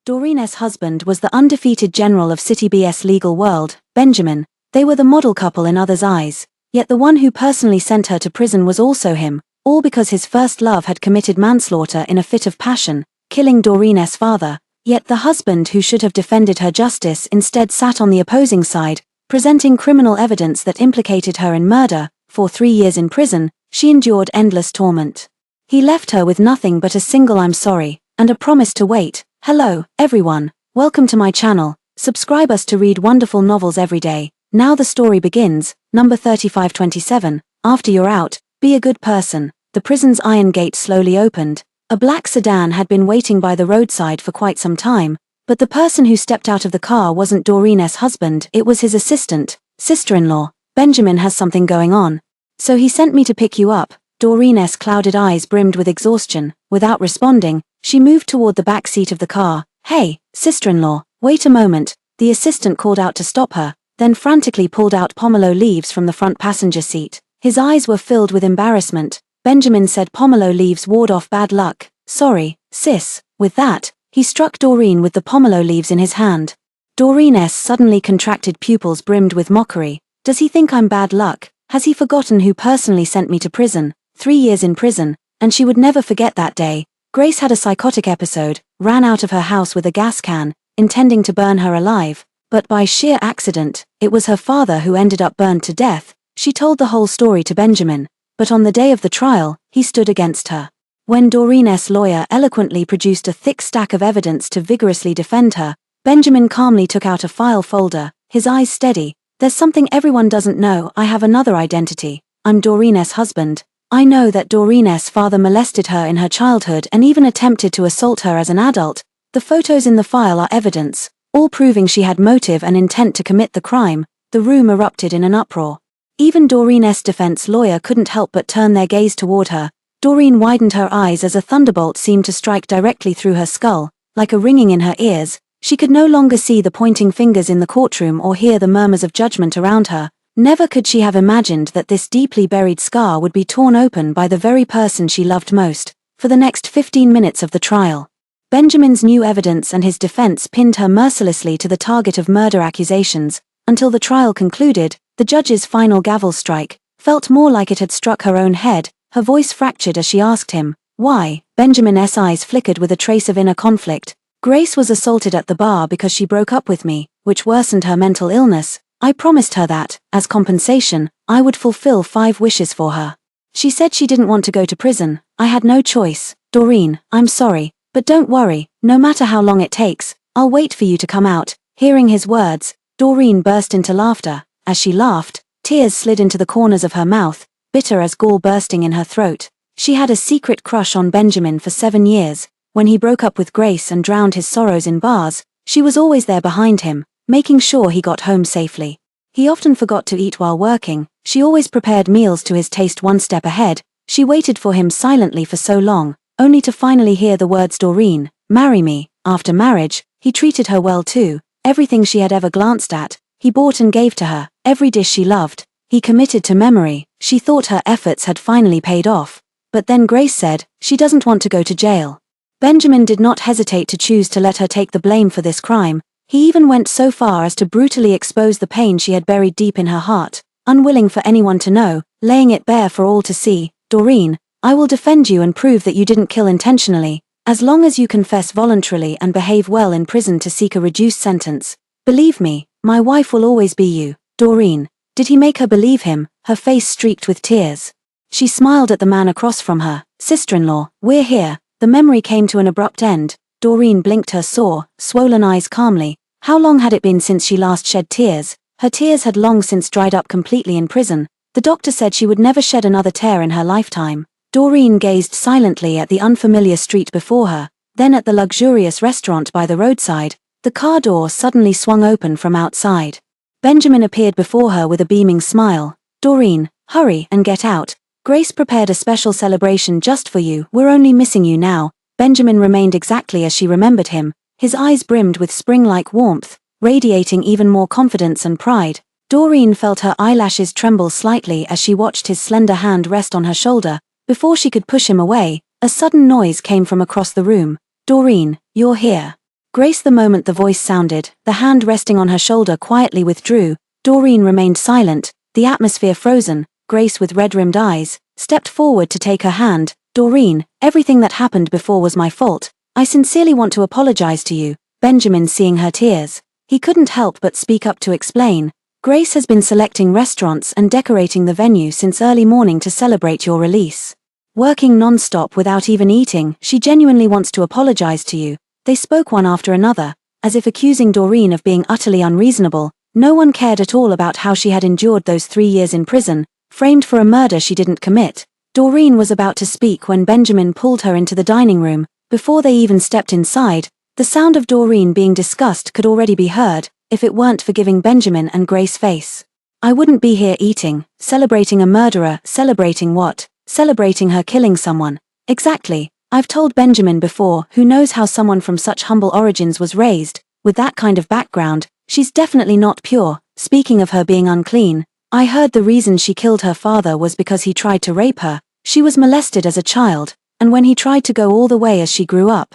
Doreen's husband was the undefeated general of City BS legal world, Benjamin. They were the model couple in others' eyes, yet the one who personally sent her to prison was also him, all because his first love had committed manslaughter in a fit of passion, killing Doreen's father. Yet the husband who should have defended her justice instead sat on the opposing side, presenting criminal evidence that implicated her in murder. For 3 years in prison, she endured endless torment. He left her with nothing but a single "I'm sorry" and a promise to wait. Hello, everyone. Welcome to my channel. Subscribe us to read wonderful novels every day. Now the story begins. Number 3527. After you're out, be a good person. The prison's iron gate slowly opened. A black sedan had been waiting by the roadside for quite some time, but the person who stepped out of the car wasn't Doreen's husband, it was his assistant, sister-in-law. Benjamin has something going on. So he sent me to pick you up. Doreen's clouded eyes brimmed with exhaustion. Without responding, she moved toward the back seat of the car. Hey, sister-in-law, wait a moment, the assistant called out to stop her, then frantically pulled out pomelo leaves from the front passenger seat. His eyes were filled with embarrassment. Benjamin said pomelo leaves ward off bad luck. Sorry, sis. With that, he struck Doreen with the pomelo leaves in his hand. Doreen's suddenly contracted pupils brimmed with mockery. Does he think I'm bad luck? Has he forgotten who personally sent me to prison? 3 years in prison, and she would never forget that day. Grace had a psychotic episode, ran out of her house with a gas can, intending to burn her alive, but by sheer accident, it was her father who ended up burned to death. She told the whole story to Benjamin, but on the day of the trial, he stood against her. When Doreen's lawyer eloquently produced a thick stack of evidence to vigorously defend her, Benjamin calmly took out a file folder, his eyes steady. There's something everyone doesn't know. I have another identity. I'm Doreen's husband. I know that Doreen's father molested her in her childhood and even attempted to assault her as an adult. The photos in the file are evidence, all proving she had motive and intent to commit the crime. The room erupted in an uproar. Even Doreen's defense lawyer couldn't help but turn their gaze toward her. Doreen widened her eyes as a thunderbolt seemed to strike directly through her skull, like a ringing in her ears. She could no longer see the pointing fingers in the courtroom or hear the murmurs of judgment around her. Never could she have imagined that this deeply buried scar would be torn open by the very person she loved most. For the next 15 minutes of the trial, Benjamin's new evidence and his defense pinned her mercilessly to the target of murder accusations. Until the trial concluded, the judge's final gavel strike felt more like it had struck her own head. Her voice fractured as she asked him, "Why?" Benjamin's eyes flickered with a trace of inner conflict. Grace was assaulted at the bar because she broke up with me, which worsened her mental illness. I promised her that, as compensation, I would fulfill 5 wishes for her. She said she didn't want to go to prison. I had no choice. Doreen, I'm sorry, but don't worry, no matter how long it takes, I'll wait for you to come out. Hearing his words, Doreen burst into laughter. As she laughed, tears slid into the corners of her mouth, bitter as gall bursting in her throat. She had a secret crush on Benjamin for 7 years. When he broke up with Grace and drowned his sorrows in bars, she was always there behind him, making sure he got home safely. He often forgot to eat while working. She always prepared meals to his taste one step ahead. She waited for him silently for so long, only to finally hear the words "Doreen, marry me." After marriage, he treated her well too. Everything she had ever glanced at, he bought and gave to her. Every dish she loved, he committed to memory. She thought her efforts had finally paid off. But then Grace said, she doesn't want to go to jail. Benjamin did not hesitate to choose to let her take the blame for this crime. He even went so far as to brutally expose the pain she had buried deep in her heart, unwilling for anyone to know, laying it bare for all to see. Doreen, I will defend you and prove that you didn't kill intentionally, as long as you confess voluntarily and behave well in prison to seek a reduced sentence. Believe me, my wife will always be you. Doreen, did he make her believe him? Her face streaked with tears. She smiled at the man across from her. Sister-in-law, we're here. The memory came to an abrupt end. Doreen blinked her sore, swollen eyes calmly. How long had it been since she last shed tears? Her tears had long since dried up completely in prison. The doctor said she would never shed another tear in her lifetime. Doreen gazed silently at the unfamiliar street before her, then at the luxurious restaurant by the roadside. The car door suddenly swung open from outside. Benjamin appeared before her with a beaming smile. Doreen, hurry and get out. Grace prepared a special celebration just for you. We're only missing you now. Benjamin remained exactly as she remembered him, his eyes brimmed with spring-like warmth, radiating even more confidence and pride. Doreen felt her eyelashes tremble slightly as she watched his slender hand rest on her shoulder. Before she could push him away, a sudden noise came from across the room. Doreen, you're here. Grace. The moment the voice sounded, the hand resting on her shoulder quietly withdrew. Doreen remained silent, the atmosphere frozen. Grace, with red-rimmed eyes, stepped forward to take her hand. Doreen, everything that happened before was my fault. I sincerely want to apologize to you. Benjamin, seeing her tears, he couldn't help but speak up to explain. Grace has been selecting restaurants and decorating the venue since early morning to celebrate your release. Working non-stop without even eating, she genuinely wants to apologize to you. They spoke one after another, as if accusing Doreen of being utterly unreasonable. No one cared at all about how she had endured those 3 years in prison, framed for a murder she didn't commit. Doreen was about to speak when Benjamin pulled her into the dining room. Before they even stepped inside, the sound of Doreen being discussed could already be heard, if it weren't for giving Benjamin and Grace face. I wouldn't be here eating, celebrating a murderer. Celebrating what? Celebrating her killing someone. Exactly. I've told Benjamin before, who knows how someone from such humble origins was raised. With that kind of background, she's definitely not pure. Speaking of her being unclean, I heard the reason she killed her father was because he tried to rape her. She was molested as a child, and when he tried to go all the way as she grew up,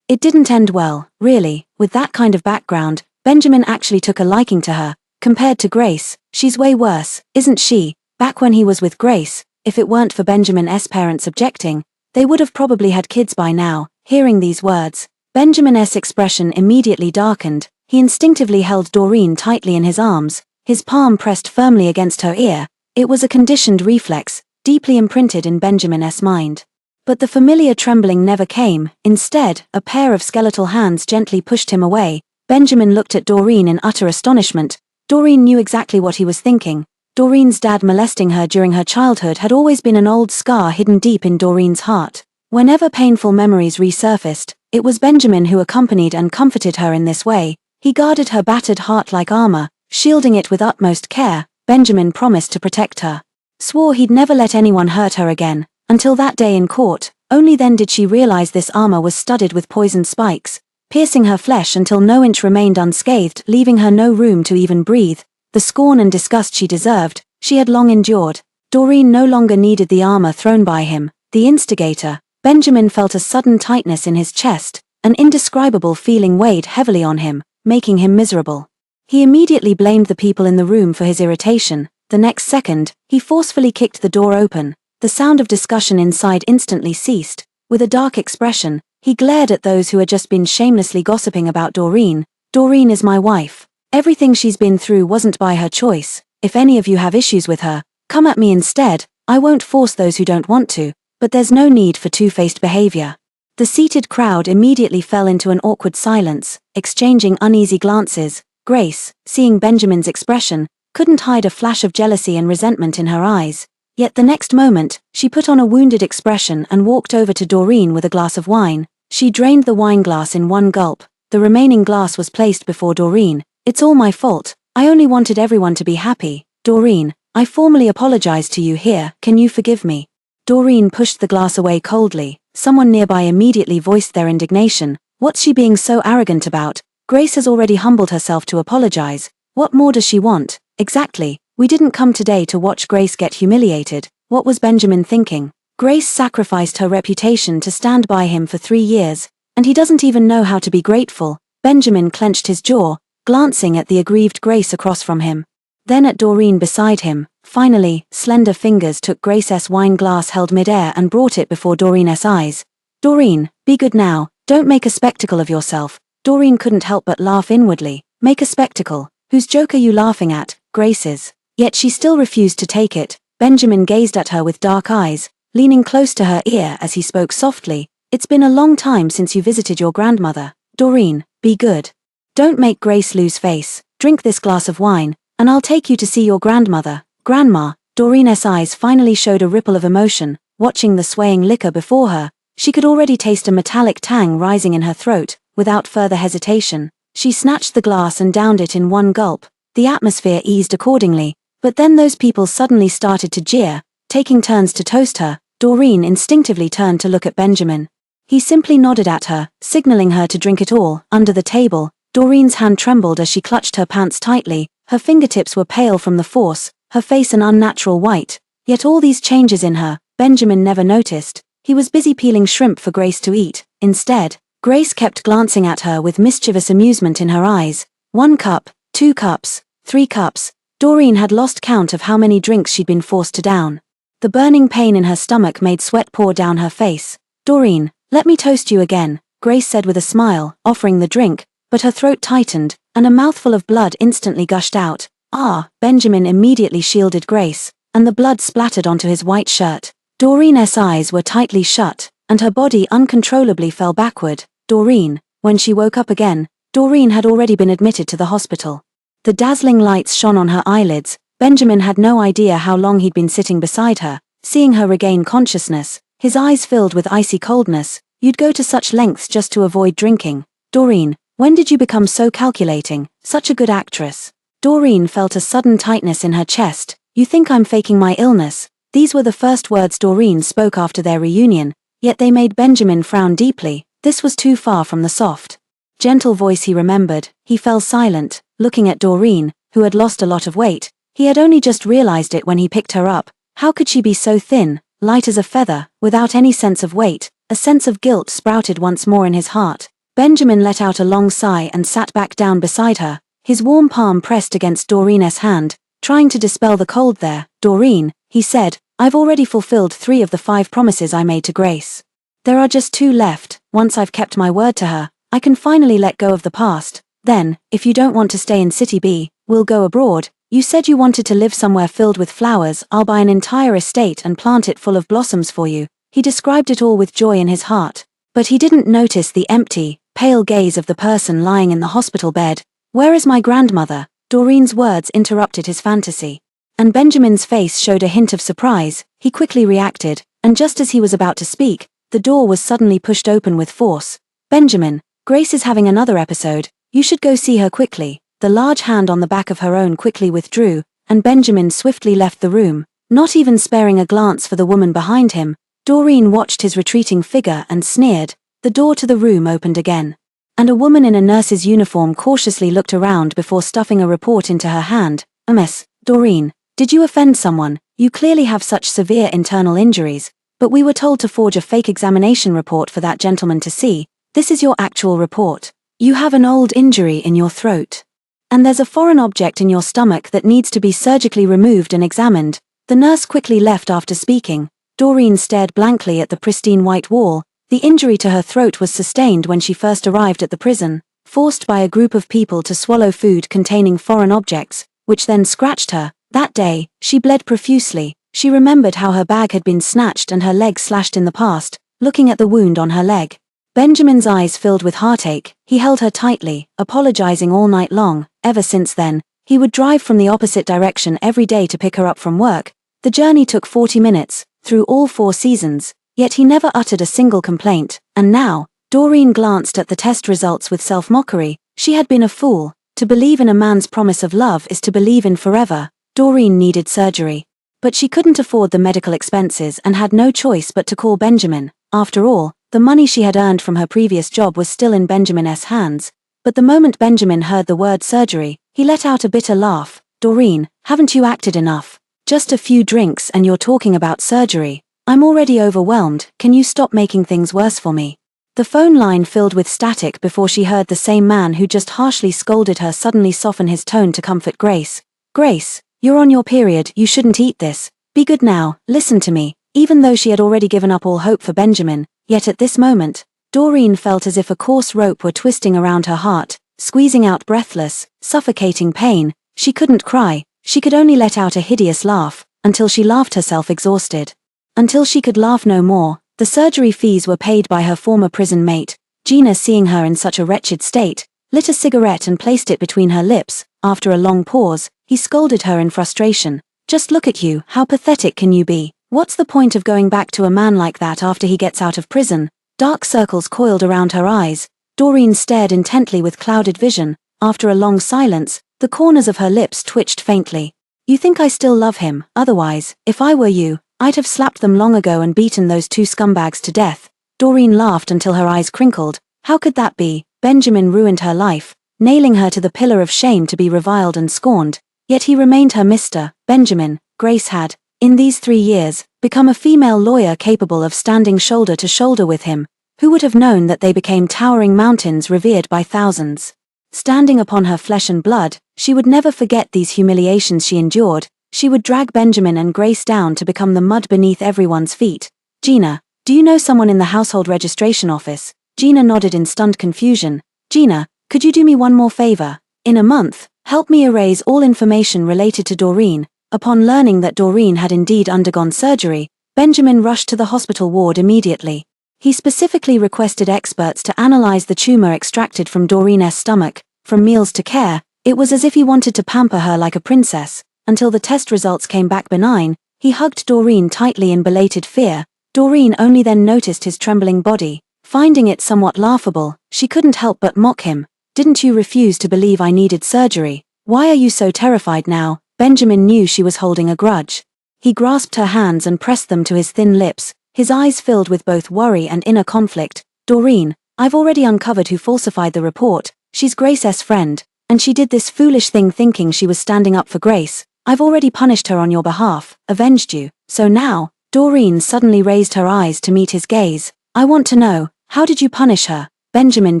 it didn't end well, really. With that kind of background, Benjamin actually took a liking to her. Compared to Grace, she's way worse, isn't she? Back when he was with Grace, if it weren't for Benjamin's parents objecting, they would have probably had kids by now. Hearing these words, Benjamin's expression immediately darkened. He instinctively held Doreen tightly in his arms, his palm pressed firmly against her ear. It was a conditioned reflex, deeply imprinted in Benjamin's mind. But the familiar trembling never came. Instead, a pair of skeletal hands gently pushed him away. Benjamin looked at Doreen in utter astonishment. Doreen knew exactly what he was thinking. Doreen's dad molesting her during her childhood had always been an old scar hidden deep in Doreen's heart. Whenever painful memories resurfaced, it was Benjamin who accompanied and comforted her in this way. He guarded her battered heart like armor, shielding it with utmost care. Benjamin promised to protect her. Swore he'd never let anyone hurt her again, until that day in court. Only then did she realize this armor was studded with poisoned spikes, piercing her flesh until no inch remained unscathed, leaving her no room to even breathe. The scorn and disgust she deserved, she had long endured. Doreen no longer needed the armor thrown by him, the instigator. Benjamin felt a sudden tightness in his chest, an indescribable feeling weighed heavily on him, making him miserable. He immediately blamed the people in the room for his irritation. The next second, he forcefully kicked the door open. The sound of discussion inside instantly ceased. With a dark expression, he glared at those who had just been shamelessly gossiping about Doreen. Doreen is my wife. Everything she's been through wasn't by her choice. If any of you have issues with her, come at me instead. I won't force those who don't want to, but there's no need for two-faced behavior. The seated crowd immediately fell into an awkward silence, exchanging uneasy glances. Grace, seeing Benjamin's expression, couldn't hide a flash of jealousy and resentment in her eyes. Yet the next moment, she put on a wounded expression and walked over to Doreen with a glass of wine. She drained the wine glass in one gulp. The remaining glass was placed before Doreen. It's all my fault. I only wanted everyone to be happy. Doreen, I formally apologize to you here. Can you forgive me? Doreen pushed the glass away coldly. Someone nearby immediately voiced their indignation. What's she being so arrogant about? Grace has already humbled herself to apologize. What more does she want? Exactly. We didn't come today to watch Grace get humiliated. What was Benjamin thinking? Grace sacrificed her reputation to stand by him for 3 years, and he doesn't even know how to be grateful. Benjamin clenched his jaw, glancing at the aggrieved Grace across from him. Then at Doreen beside him. Finally, slender fingers took Grace's wine glass held midair and brought it before Doreen's eyes. Doreen, be good now, don't make a spectacle of yourself. Doreen couldn't help but laugh inwardly. Make a spectacle? Whose joke are you laughing at? Grace's. Yet she still refused to take it. Benjamin gazed at her with dark eyes, leaning close to her ear as he spoke softly. It's been a long time since you visited your grandmother. Doreen, be good. Don't make Grace lose face. Drink this glass of wine, and I'll take you to see your grandmother. Grandma. Doreen's eyes finally showed a ripple of emotion. Watching the swaying liquor before her, she could already taste a metallic tang rising in her throat. Without further hesitation, she snatched the glass and downed it in one gulp. The atmosphere eased accordingly, but then those people suddenly started to jeer, taking turns to toast her. Doreen instinctively turned to look at Benjamin. He simply nodded at her, signaling her to drink it all. Under the table, Doreen's hand trembled as she clutched her pants tightly. Her fingertips were pale from the force, her face an unnatural white. Yet all these changes in her, Benjamin never noticed. He was busy peeling shrimp for Grace to eat. Instead, Grace kept glancing at her with mischievous amusement in her eyes. 1 cup, 2 cups, 3 cups. Doreen had lost count of how many drinks she'd been forced to down. The burning pain in her stomach made sweat pour down her face. Doreen, let me toast you again, Grace said with a smile, offering the drink, but her throat tightened, and a mouthful of blood instantly gushed out. Ah, Benjamin immediately shielded Grace, and the blood splattered onto his white shirt. Doreen's eyes were tightly shut, and her body uncontrollably fell backward. Doreen, when she woke up again, Doreen had already been admitted to the hospital. The dazzling lights shone on her eyelids. Benjamin had no idea how long he'd been sitting beside her. Seeing her regain consciousness, his eyes filled with icy coldness. You'd go to such lengths just to avoid drinking. Doreen, when did you become so calculating, such a good actress? Doreen felt a sudden tightness in her chest. You think I'm faking my illness? These were the first words Doreen spoke after their reunion, yet they made Benjamin frown deeply. This was too far from the soft, gentle voice he remembered. He fell silent, looking at Doreen, who had lost a lot of weight. He had only just realized it when he picked her up. How could she be so thin, light as a feather, without any sense of weight? A sense of guilt sprouted once more in his heart. Benjamin let out a long sigh and sat back down beside her, his warm palm pressed against Doreen's hand, trying to dispel the cold there. Doreen, he said, I've already fulfilled 3 of the 5 promises I made to Grace. There are just 2 left. Once I've kept my word to her, I can finally let go of the past. Then, if you don't want to stay in City B, we'll go abroad. You said you wanted to live somewhere filled with flowers. I'll buy an entire estate and plant it full of blossoms for you. He described it all with joy in his heart. But he didn't notice the empty, pale gaze of the person lying in the hospital bed. Where is my grandmother? Doreen's words interrupted his fantasy. And Benjamin's face showed a hint of surprise. He quickly reacted, and just as he was about to speak, the door was suddenly pushed open with force. Benjamin, Grace is having another episode. You should go see her quickly. The large hand on the back of her own quickly withdrew, and Benjamin swiftly left the room, not even sparing a glance for the woman behind him. Doreen watched his retreating figure and sneered. The door to the room opened again, and a woman in a nurse's uniform cautiously looked around before stuffing a report into her hand. Miss Doreen, did you offend someone? You clearly have such severe internal injuries, but we were told to forge a fake examination report for that gentleman to see. This is your actual report. You have an old injury in your throat. And there's a foreign object in your stomach that needs to be surgically removed and examined. The nurse quickly left after speaking. Doreen stared blankly at the pristine white wall. The injury to her throat was sustained when she first arrived at the prison, forced by a group of people to swallow food containing foreign objects, which then scratched her. That day, she bled profusely. She remembered how her bag had been snatched and her leg slashed in the past. Looking at the wound on her leg, Benjamin's eyes filled with heartache. He held her tightly, apologizing all night long. Ever since then, he would drive from the opposite direction every day to pick her up from work. The journey took 40 minutes, through all 4 seasons, yet he never uttered a single complaint. And now, Doreen glanced at the test results with self-mockery. She had been a fool. To believe in a man's promise of love is to believe in forever. Doreen needed surgery, but she couldn't afford the medical expenses and had no choice but to call Benjamin. After all, the money she had earned from her previous job was still in Benjamin's hands. But the moment Benjamin heard the word surgery, he let out a bitter laugh. Doreen, haven't you acted enough? Just a few drinks and you're talking about surgery. I'm already overwhelmed. Can you stop making things worse for me? The phone line filled with static before she heard the same man who just harshly scolded her suddenly soften his tone to comfort Grace. Grace, you're on your period. You shouldn't eat this. Be good now. Listen to me. Even though she had already given up all hope for Benjamin, yet at this moment, Doreen felt as if a coarse rope were twisting around her heart, squeezing out breathless, suffocating pain. She couldn't cry. She could only let out a hideous laugh, until she laughed herself exhausted. Until she could laugh no more. The surgery fees were paid by her former prison mate. Gina, seeing her in such a wretched state, lit a cigarette and placed it between her lips. After a long pause, he scolded her in frustration. Just look at you. How pathetic can you be? What's the point of going back to a man like that after he gets out of prison? Dark circles coiled around her eyes. Doreen stared intently with clouded vision. After a long silence, the corners of her lips twitched faintly. You think I still love him? Otherwise, if I were you, I'd have slapped them long ago and beaten those 2 scumbags to death. Doreen laughed until her eyes crinkled. How could that be? Benjamin ruined her life, nailing her to the pillar of shame to be reviled and scorned. Yet he remained her Mr. Benjamin. Grace had, in these 3 years, become a female lawyer capable of standing shoulder to shoulder with him. Who would have known that they became towering mountains revered by thousands? Standing upon her flesh and blood, she would never forget these humiliations she endured. She would drag Benjamin and Grace down to become the mud beneath everyone's feet. Gina, do you know someone in the household registration office? Gina nodded in stunned confusion. Gina, could you do me one more favor? In a month, help me erase all information related to Doreen. Upon learning that Doreen had indeed undergone surgery, Benjamin rushed to the hospital ward immediately. He specifically requested experts to analyze the tumor extracted from Doreen's stomach. From meals to care, it was as if he wanted to pamper her like a princess. Until the test results came back benign, he hugged Doreen tightly in belated fear. Doreen only then noticed his trembling body. Finding it somewhat laughable, she couldn't help but mock him. Didn't you refuse to believe I needed surgery? Why are you so terrified now? Benjamin knew she was holding a grudge. He grasped her hands and pressed them to his thin lips, his eyes filled with both worry and inner conflict. Doreen, I've already uncovered who falsified the report. She's Grace's friend, and she did this foolish thing thinking she was standing up for Grace. I've already punished her on your behalf, avenged you. So now, Doreen suddenly raised her eyes to meet his gaze. I want to know, how did you punish her? Benjamin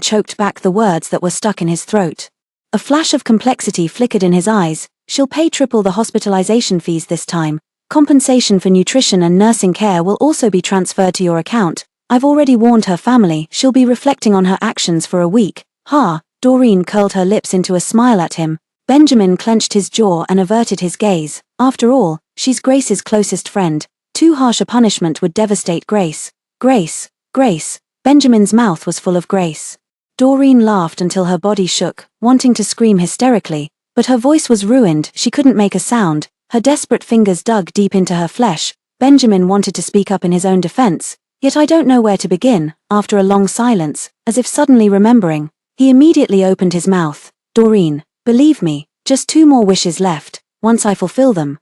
choked back the words that were stuck in his throat. A flash of complexity flickered in his eyes. She'll pay triple the hospitalization fees this time. Compensation for nutrition and nursing care will also be transferred to your account. I've already warned her family she'll be reflecting on her actions for a week. Ha! Doreen curled her lips into a smile at him. Benjamin clenched his jaw and averted his gaze. After all, she's Grace's closest friend. Too harsh a punishment would devastate Grace. Grace. Grace. Benjamin's mouth was full of Grace. Doreen laughed until her body shook, wanting to scream hysterically, but her voice was ruined. She couldn't make a sound. Her desperate fingers dug deep into her flesh. Benjamin wanted to speak up in his own defense, yet I don't know where to begin. After a long silence, as if suddenly remembering, he immediately opened his mouth. Doreen, believe me, just 2 more wishes left. Once I fulfill them,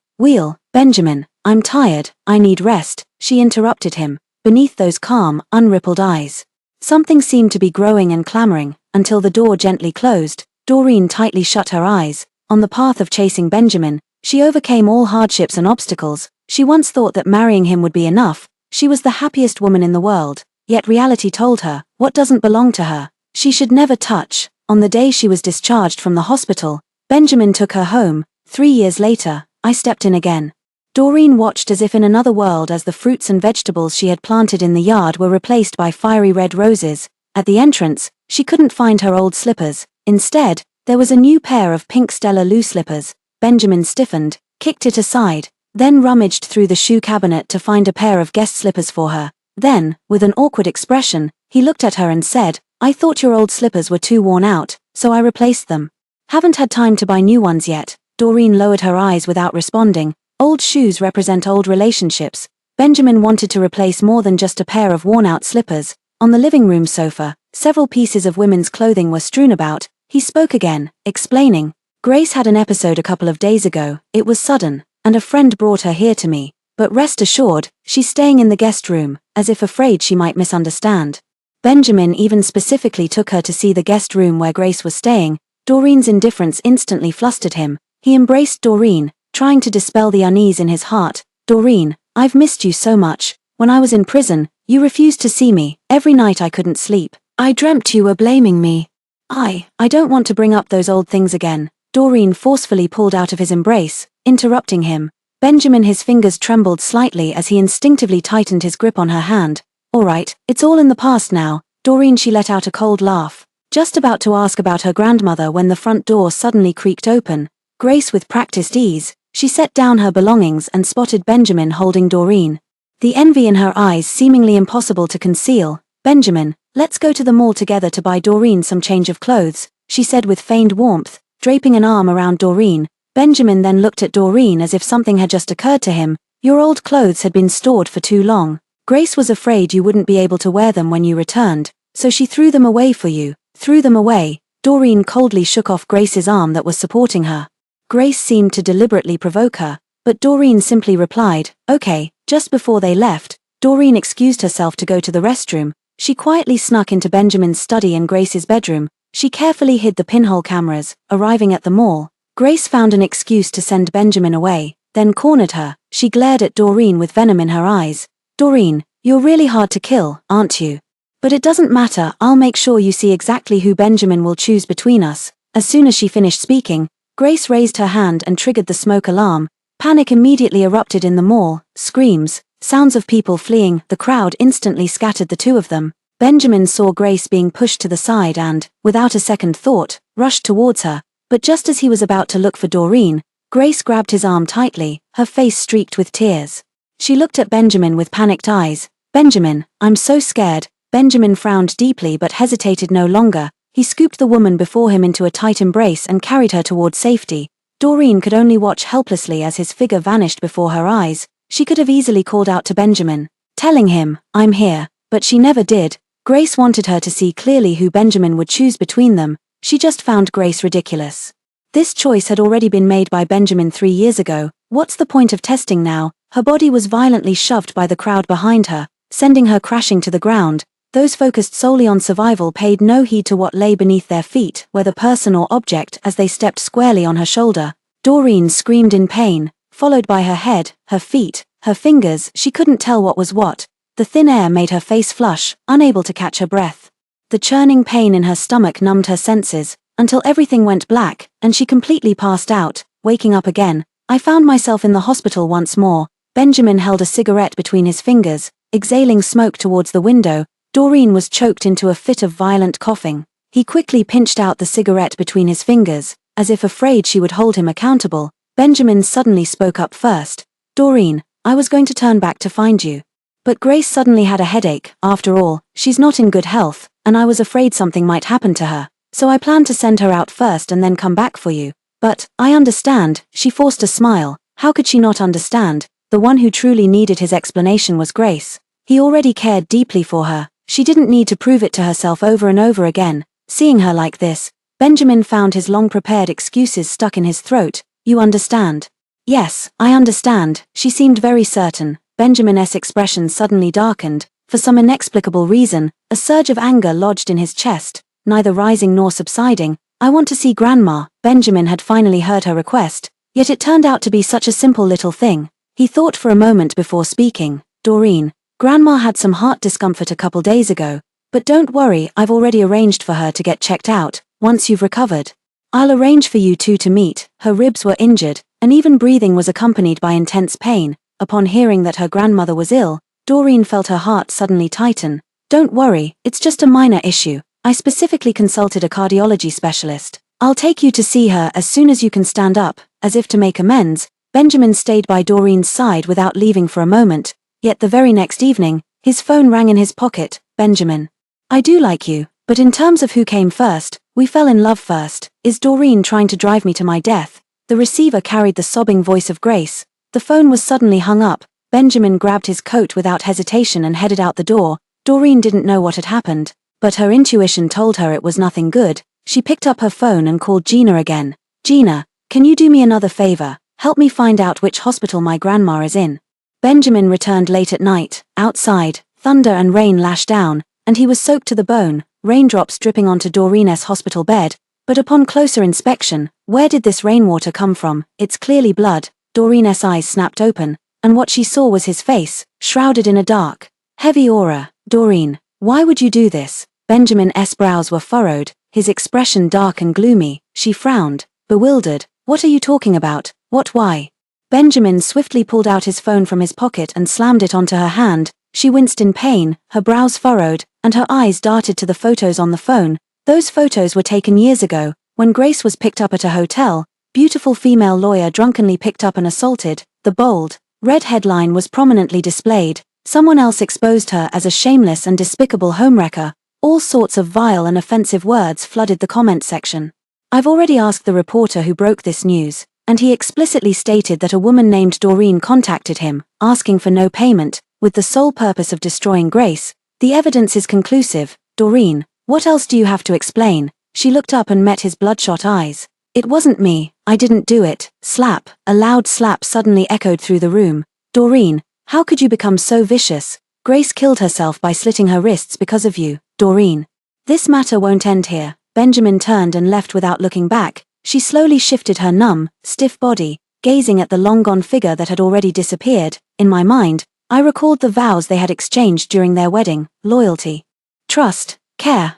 Benjamin, I'm tired, I need rest. She interrupted him. Beneath those calm, unrippled eyes, something seemed to be growing and clamoring, until the door gently closed. Doreen tightly shut her eyes. On the path of chasing Benjamin, she overcame all hardships and obstacles. She once thought that marrying him would be enough. She was the happiest woman in the world, yet reality told her, what doesn't belong to her, she should never touch. On the day she was discharged from the hospital, Benjamin took her home. 3 years later, I stepped in again. Doreen watched as if in another world as the fruits and vegetables she had planted in the yard were replaced by fiery red roses. At the entrance, she couldn't find her old slippers. Instead, there was a new pair of pink Stella Lou slippers. Benjamin stiffened, kicked it aside, then rummaged through the shoe cabinet to find a pair of guest slippers for her. Then, with an awkward expression, he looked at her and said, I thought your old slippers were too worn out, so I replaced them. Haven't had time to buy new ones yet. Doreen lowered her eyes without responding. Old shoes represent old relationships. Benjamin wanted to replace more than just a pair of worn-out slippers. On the living room sofa, several pieces of women's clothing were strewn about. He spoke again, explaining. Grace had an episode a couple of days ago. It was sudden, and a friend brought her here to me. But rest assured, she's staying in the guest room, as if afraid she might misunderstand. Benjamin even specifically took her to see the guest room where Grace was staying. Doreen's indifference instantly flustered him. He embraced Doreen, trying to dispel the unease in his heart. Doreen, I've missed you so much. When I was in prison, you refused to see me. Every night I couldn't sleep. I dreamt you were blaming me. I don't want to bring up those old things again. Doreen forcefully pulled out of his embrace, interrupting him. Benjamin, his fingers trembled slightly as he instinctively tightened his grip on her hand. All right, it's all in the past now. Doreen, she let out a cold laugh, just about to ask about her grandmother when the front door suddenly creaked open. Grace, with practiced ease, she set down her belongings and spotted Benjamin holding Doreen. The envy in her eyes seemingly impossible to conceal. Benjamin, let's go to the mall together to buy Doreen some change of clothes, she said with feigned warmth, draping an arm around Doreen. Benjamin then looked at Doreen as if something had just occurred to him. Your old clothes had been stored for too long. Grace was afraid you wouldn't be able to wear them when you returned, so she threw them away for you. Threw them away. Doreen coldly shook off Grace's arm that was supporting her. Grace seemed to deliberately provoke her, but Doreen simply replied, okay. Just before they left, Doreen excused herself to go to the restroom. She quietly snuck into Benjamin's study and Grace's bedroom. She carefully hid the pinhole cameras. Arriving at the mall, Grace found an excuse to send Benjamin away, then cornered her. She glared at Doreen with venom in her eyes. Doreen, you're really hard to kill, aren't you? But it doesn't matter, I'll make sure you see exactly who Benjamin will choose between us. As soon as she finished speaking, Grace raised her hand and triggered the smoke alarm. Panic immediately erupted in the mall, screams, sounds of people fleeing, the crowd instantly scattered the two of them. Benjamin saw Grace being pushed to the side and, without a second thought, rushed towards her. But just as he was about to look for Doreen, Grace grabbed his arm tightly, her face streaked with tears. She looked at Benjamin with panicked eyes. "Benjamin, I'm so scared." Benjamin frowned deeply but hesitated no longer. He scooped the woman before him into a tight embrace and carried her toward safety. Doreen could only watch helplessly as his figure vanished before her eyes. She could have easily called out to Benjamin, telling him, "I'm here," but she never did. Grace wanted her to see clearly who Benjamin would choose between them. She just found Grace ridiculous. This choice had already been made by Benjamin 3 years ago. What's the point of testing now? Her body was violently shoved by the crowd behind her, sending her crashing to the ground. Those focused solely on survival paid no heed to what lay beneath their feet, whether person or object, as they stepped squarely on her shoulder. Doreen screamed in pain, followed by her head, her feet, her fingers. She couldn't tell what was what. The thin air made her face flush, unable to catch her breath. The churning pain in her stomach numbed her senses, until everything went black, and she completely passed out. Waking up again, I found myself in the hospital once more. Benjamin held a cigarette between his fingers, exhaling smoke towards the window. Doreen was choked into a fit of violent coughing. He quickly pinched out the cigarette between his fingers, as if afraid she would hold him accountable. Benjamin suddenly spoke up first. "Doreen, I was going to turn back to find you. But Grace suddenly had a headache. After all, she's not in good health, and I was afraid something might happen to her. So I planned to send her out first and then come back for you. But, I understand." She forced a smile. How could she not understand? The one who truly needed his explanation was Grace. He already cared deeply for her. She didn't need to prove it to herself over and over again. Seeing her like this, Benjamin found his long-prepared excuses stuck in his throat. "You understand?" "Yes, I understand." She seemed very certain. Benjamin's expression suddenly darkened. For some inexplicable reason, a surge of anger lodged in his chest, neither rising nor subsiding. "I want to see Grandma." Benjamin had finally heard her request, yet it turned out to be such a simple little thing. He thought for a moment before speaking. "Doreen, Grandma had some heart discomfort a couple days ago, but don't worry, I've already arranged for her to get checked out, once you've recovered. I'll arrange for you two to meet." Her ribs were injured, and even breathing was accompanied by intense pain. Upon hearing that her grandmother was ill, Doreen felt her heart suddenly tighten. "Don't worry, it's just a minor issue. I specifically consulted a cardiology specialist. I'll take you to see her as soon as you can stand up." As if to make amends, Benjamin stayed by Doreen's side without leaving for a moment. Yet the very next evening, his phone rang in his pocket. "Benjamin, I do like you, but in terms of who came first, we fell in love first. Is Doreen trying to drive me to my death?" The receiver carried the sobbing voice of Grace. The phone was suddenly hung up. Benjamin grabbed his coat without hesitation and headed out the door. Doreen didn't know what had happened, but her intuition told her it was nothing good. She picked up her phone and called Gina again. "Gina, can you do me another favor? Help me find out which hospital my grandma is in." Benjamin returned late at night. Outside, thunder and rain lashed down, and he was soaked to the bone, raindrops dripping onto Doreen's hospital bed. But upon closer inspection, where did this rainwater come from? "It's clearly blood." Doreen's eyes snapped open, and what she saw was his face, shrouded in a dark, heavy aura. "Doreen, why would you do this?" Benjamin's brows were furrowed, his expression dark and gloomy. She frowned, bewildered. "What are you talking about? What, why?" Benjamin swiftly pulled out his phone from his pocket and slammed it onto her hand. She winced in pain, her brows furrowed, and her eyes darted to the photos on the phone. Those photos were taken years ago, when Grace was picked up at a hotel. Beautiful female lawyer drunkenly picked up and assaulted. The bold, red headline was prominently displayed. Someone else exposed her as a shameless and despicable homewrecker. All sorts of vile and offensive words flooded the comment section. "I've already asked the reporter who broke this news, and he explicitly stated that a woman named Doreen contacted him, asking for no payment, with the sole purpose of destroying Grace. The evidence is conclusive. Doreen, what else do you have to explain?" She looked up and met his bloodshot eyes. "It wasn't me, I didn't do it." Slap. A loud slap suddenly echoed through the room. "Doreen, how could you become so vicious? Grace killed herself by slitting her wrists because of you. Doreen, this matter won't end here." Benjamin turned and left without looking back. She slowly shifted her numb, stiff body, gazing at the long-gone figure that had already disappeared. In my mind, I recalled the vows they had exchanged during their wedding: loyalty, trust, care,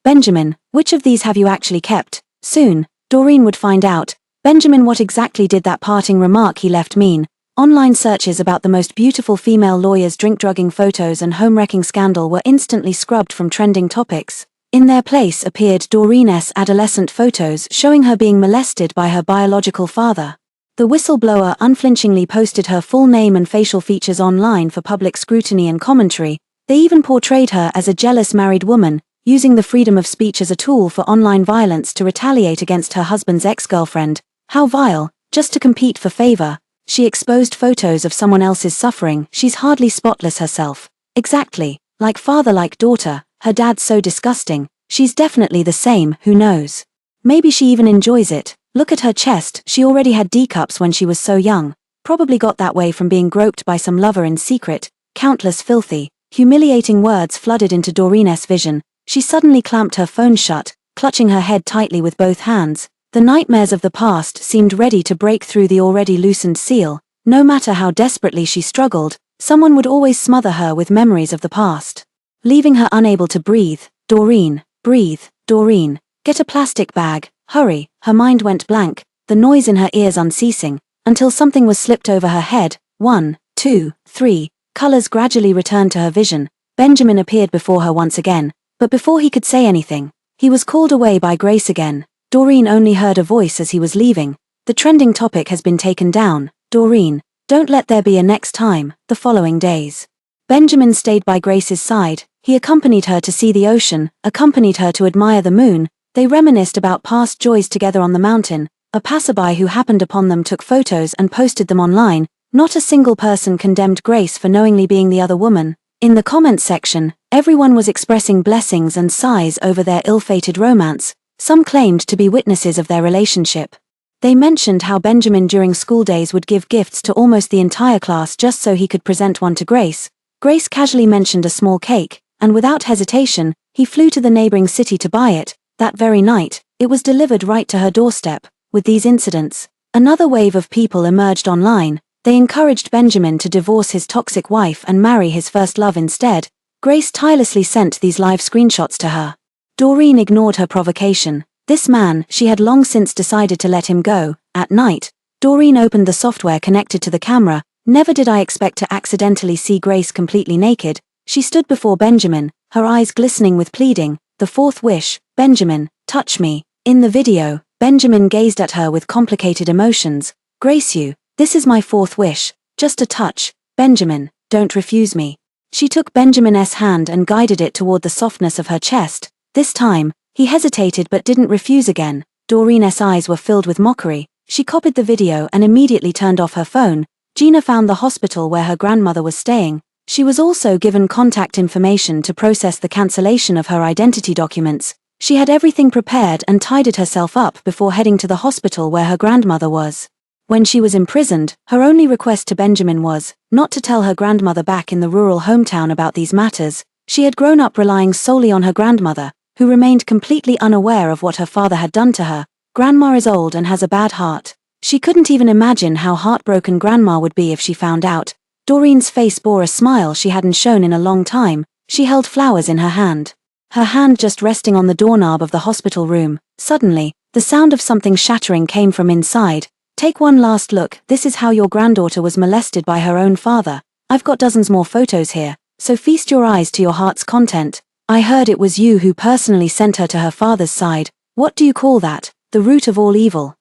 Benjamin, which of these have you actually kept? Soon, Doreen would find out. Benjamin, what exactly did that parting remark he left mean? Online searches about the most beautiful female lawyers' drink-drugging photos and home-wrecking scandal were instantly scrubbed from trending topics. In their place appeared Doreen's adolescent photos showing her being molested by her biological father. The whistleblower unflinchingly posted her full name and facial features online for public scrutiny and commentary. They even portrayed her as a jealous married woman, using the freedom of speech as a tool for online violence to retaliate against her husband's ex-girlfriend. How vile, just to compete for favor. She exposed photos of someone else's suffering. She's hardly spotless herself. Exactly, like father like daughter, her dad's so disgusting. She's definitely the same, who knows? Maybe she even enjoys it. Look at her chest, she already had D cups when she was so young. Probably got that way from being groped by some lover in secret. Countless filthy, humiliating words flooded into Doreen's vision. She suddenly clamped her phone shut, clutching her head tightly with both hands. The nightmares of the past seemed ready to break through the already loosened seal. No matter how desperately she struggled, someone would always smother her with memories of the past, leaving her unable to breathe. Doreen, breathe, Doreen. Get a plastic bag, hurry. Her mind went blank, the noise in her ears unceasing, until something was slipped over her head. 1, 2, 3. Colors gradually returned to her vision. Benjamin appeared before her once again, but before he could say anything, he was called away by Grace again. Doreen only heard a voice as he was leaving. The trending topic has been taken down. Doreen, don't let there be a next time. The following days, Benjamin stayed by Grace's side. He accompanied her to see the ocean, accompanied her to admire the moon. They reminisced about past joys together on the mountain. A passerby who happened upon them took photos and posted them online. Not a single person condemned Grace for knowingly being the other woman. In the comments section, everyone was expressing blessings and sighs over their ill-fated romance. Some claimed to be witnesses of their relationship. They mentioned how Benjamin during school days would give gifts to almost the entire class just so he could present one to Grace. Grace casually mentioned a small cake, and without hesitation, he flew to the neighboring city to buy it. That very night, it was delivered right to her doorstep. With these incidents, another wave of people emerged online. They encouraged Benjamin to divorce his toxic wife and marry his first love instead. Grace tirelessly sent these live screenshots to her. Doreen ignored her provocation. This man, she had long since decided to let him go. At night, Doreen opened the software connected to the camera. Never did I expect to accidentally see Grace completely naked. She stood before Benjamin, her eyes glistening with pleading. The fourth wish, Benjamin, touch me. In the video, Benjamin gazed at her with complicated emotions. Grace, this is my fourth wish. Just a touch. Benjamin, don't refuse me. She took Benjamin's hand and guided it toward the softness of her chest. This time, he hesitated but didn't refuse again. Doreen's eyes were filled with mockery. She copied the video and immediately turned off her phone. Gina found the hospital where her grandmother was staying. She was also given contact information to process the cancellation of her identity documents. She had everything prepared and tidied herself up before heading to the hospital where her grandmother was. When she was imprisoned, her only request to Benjamin was not to tell her grandmother back in the rural hometown about these matters. She had grown up relying solely on her grandmother, who remained completely unaware of what her father had done to her. Grandma is old and has a bad heart. She couldn't even imagine how heartbroken Grandma would be if she found out. Doreen's face bore a smile she hadn't shown in a long time. She held flowers in her hand. Her hand just resting on the doorknob of the hospital room. Suddenly, the sound of something shattering came from inside. Take one last look. This is how your granddaughter was molested by her own father. I've got dozens more photos here, so feast your eyes to your heart's content. I heard it was you who personally sent her to her father's side. What do you call that? The root of all evil.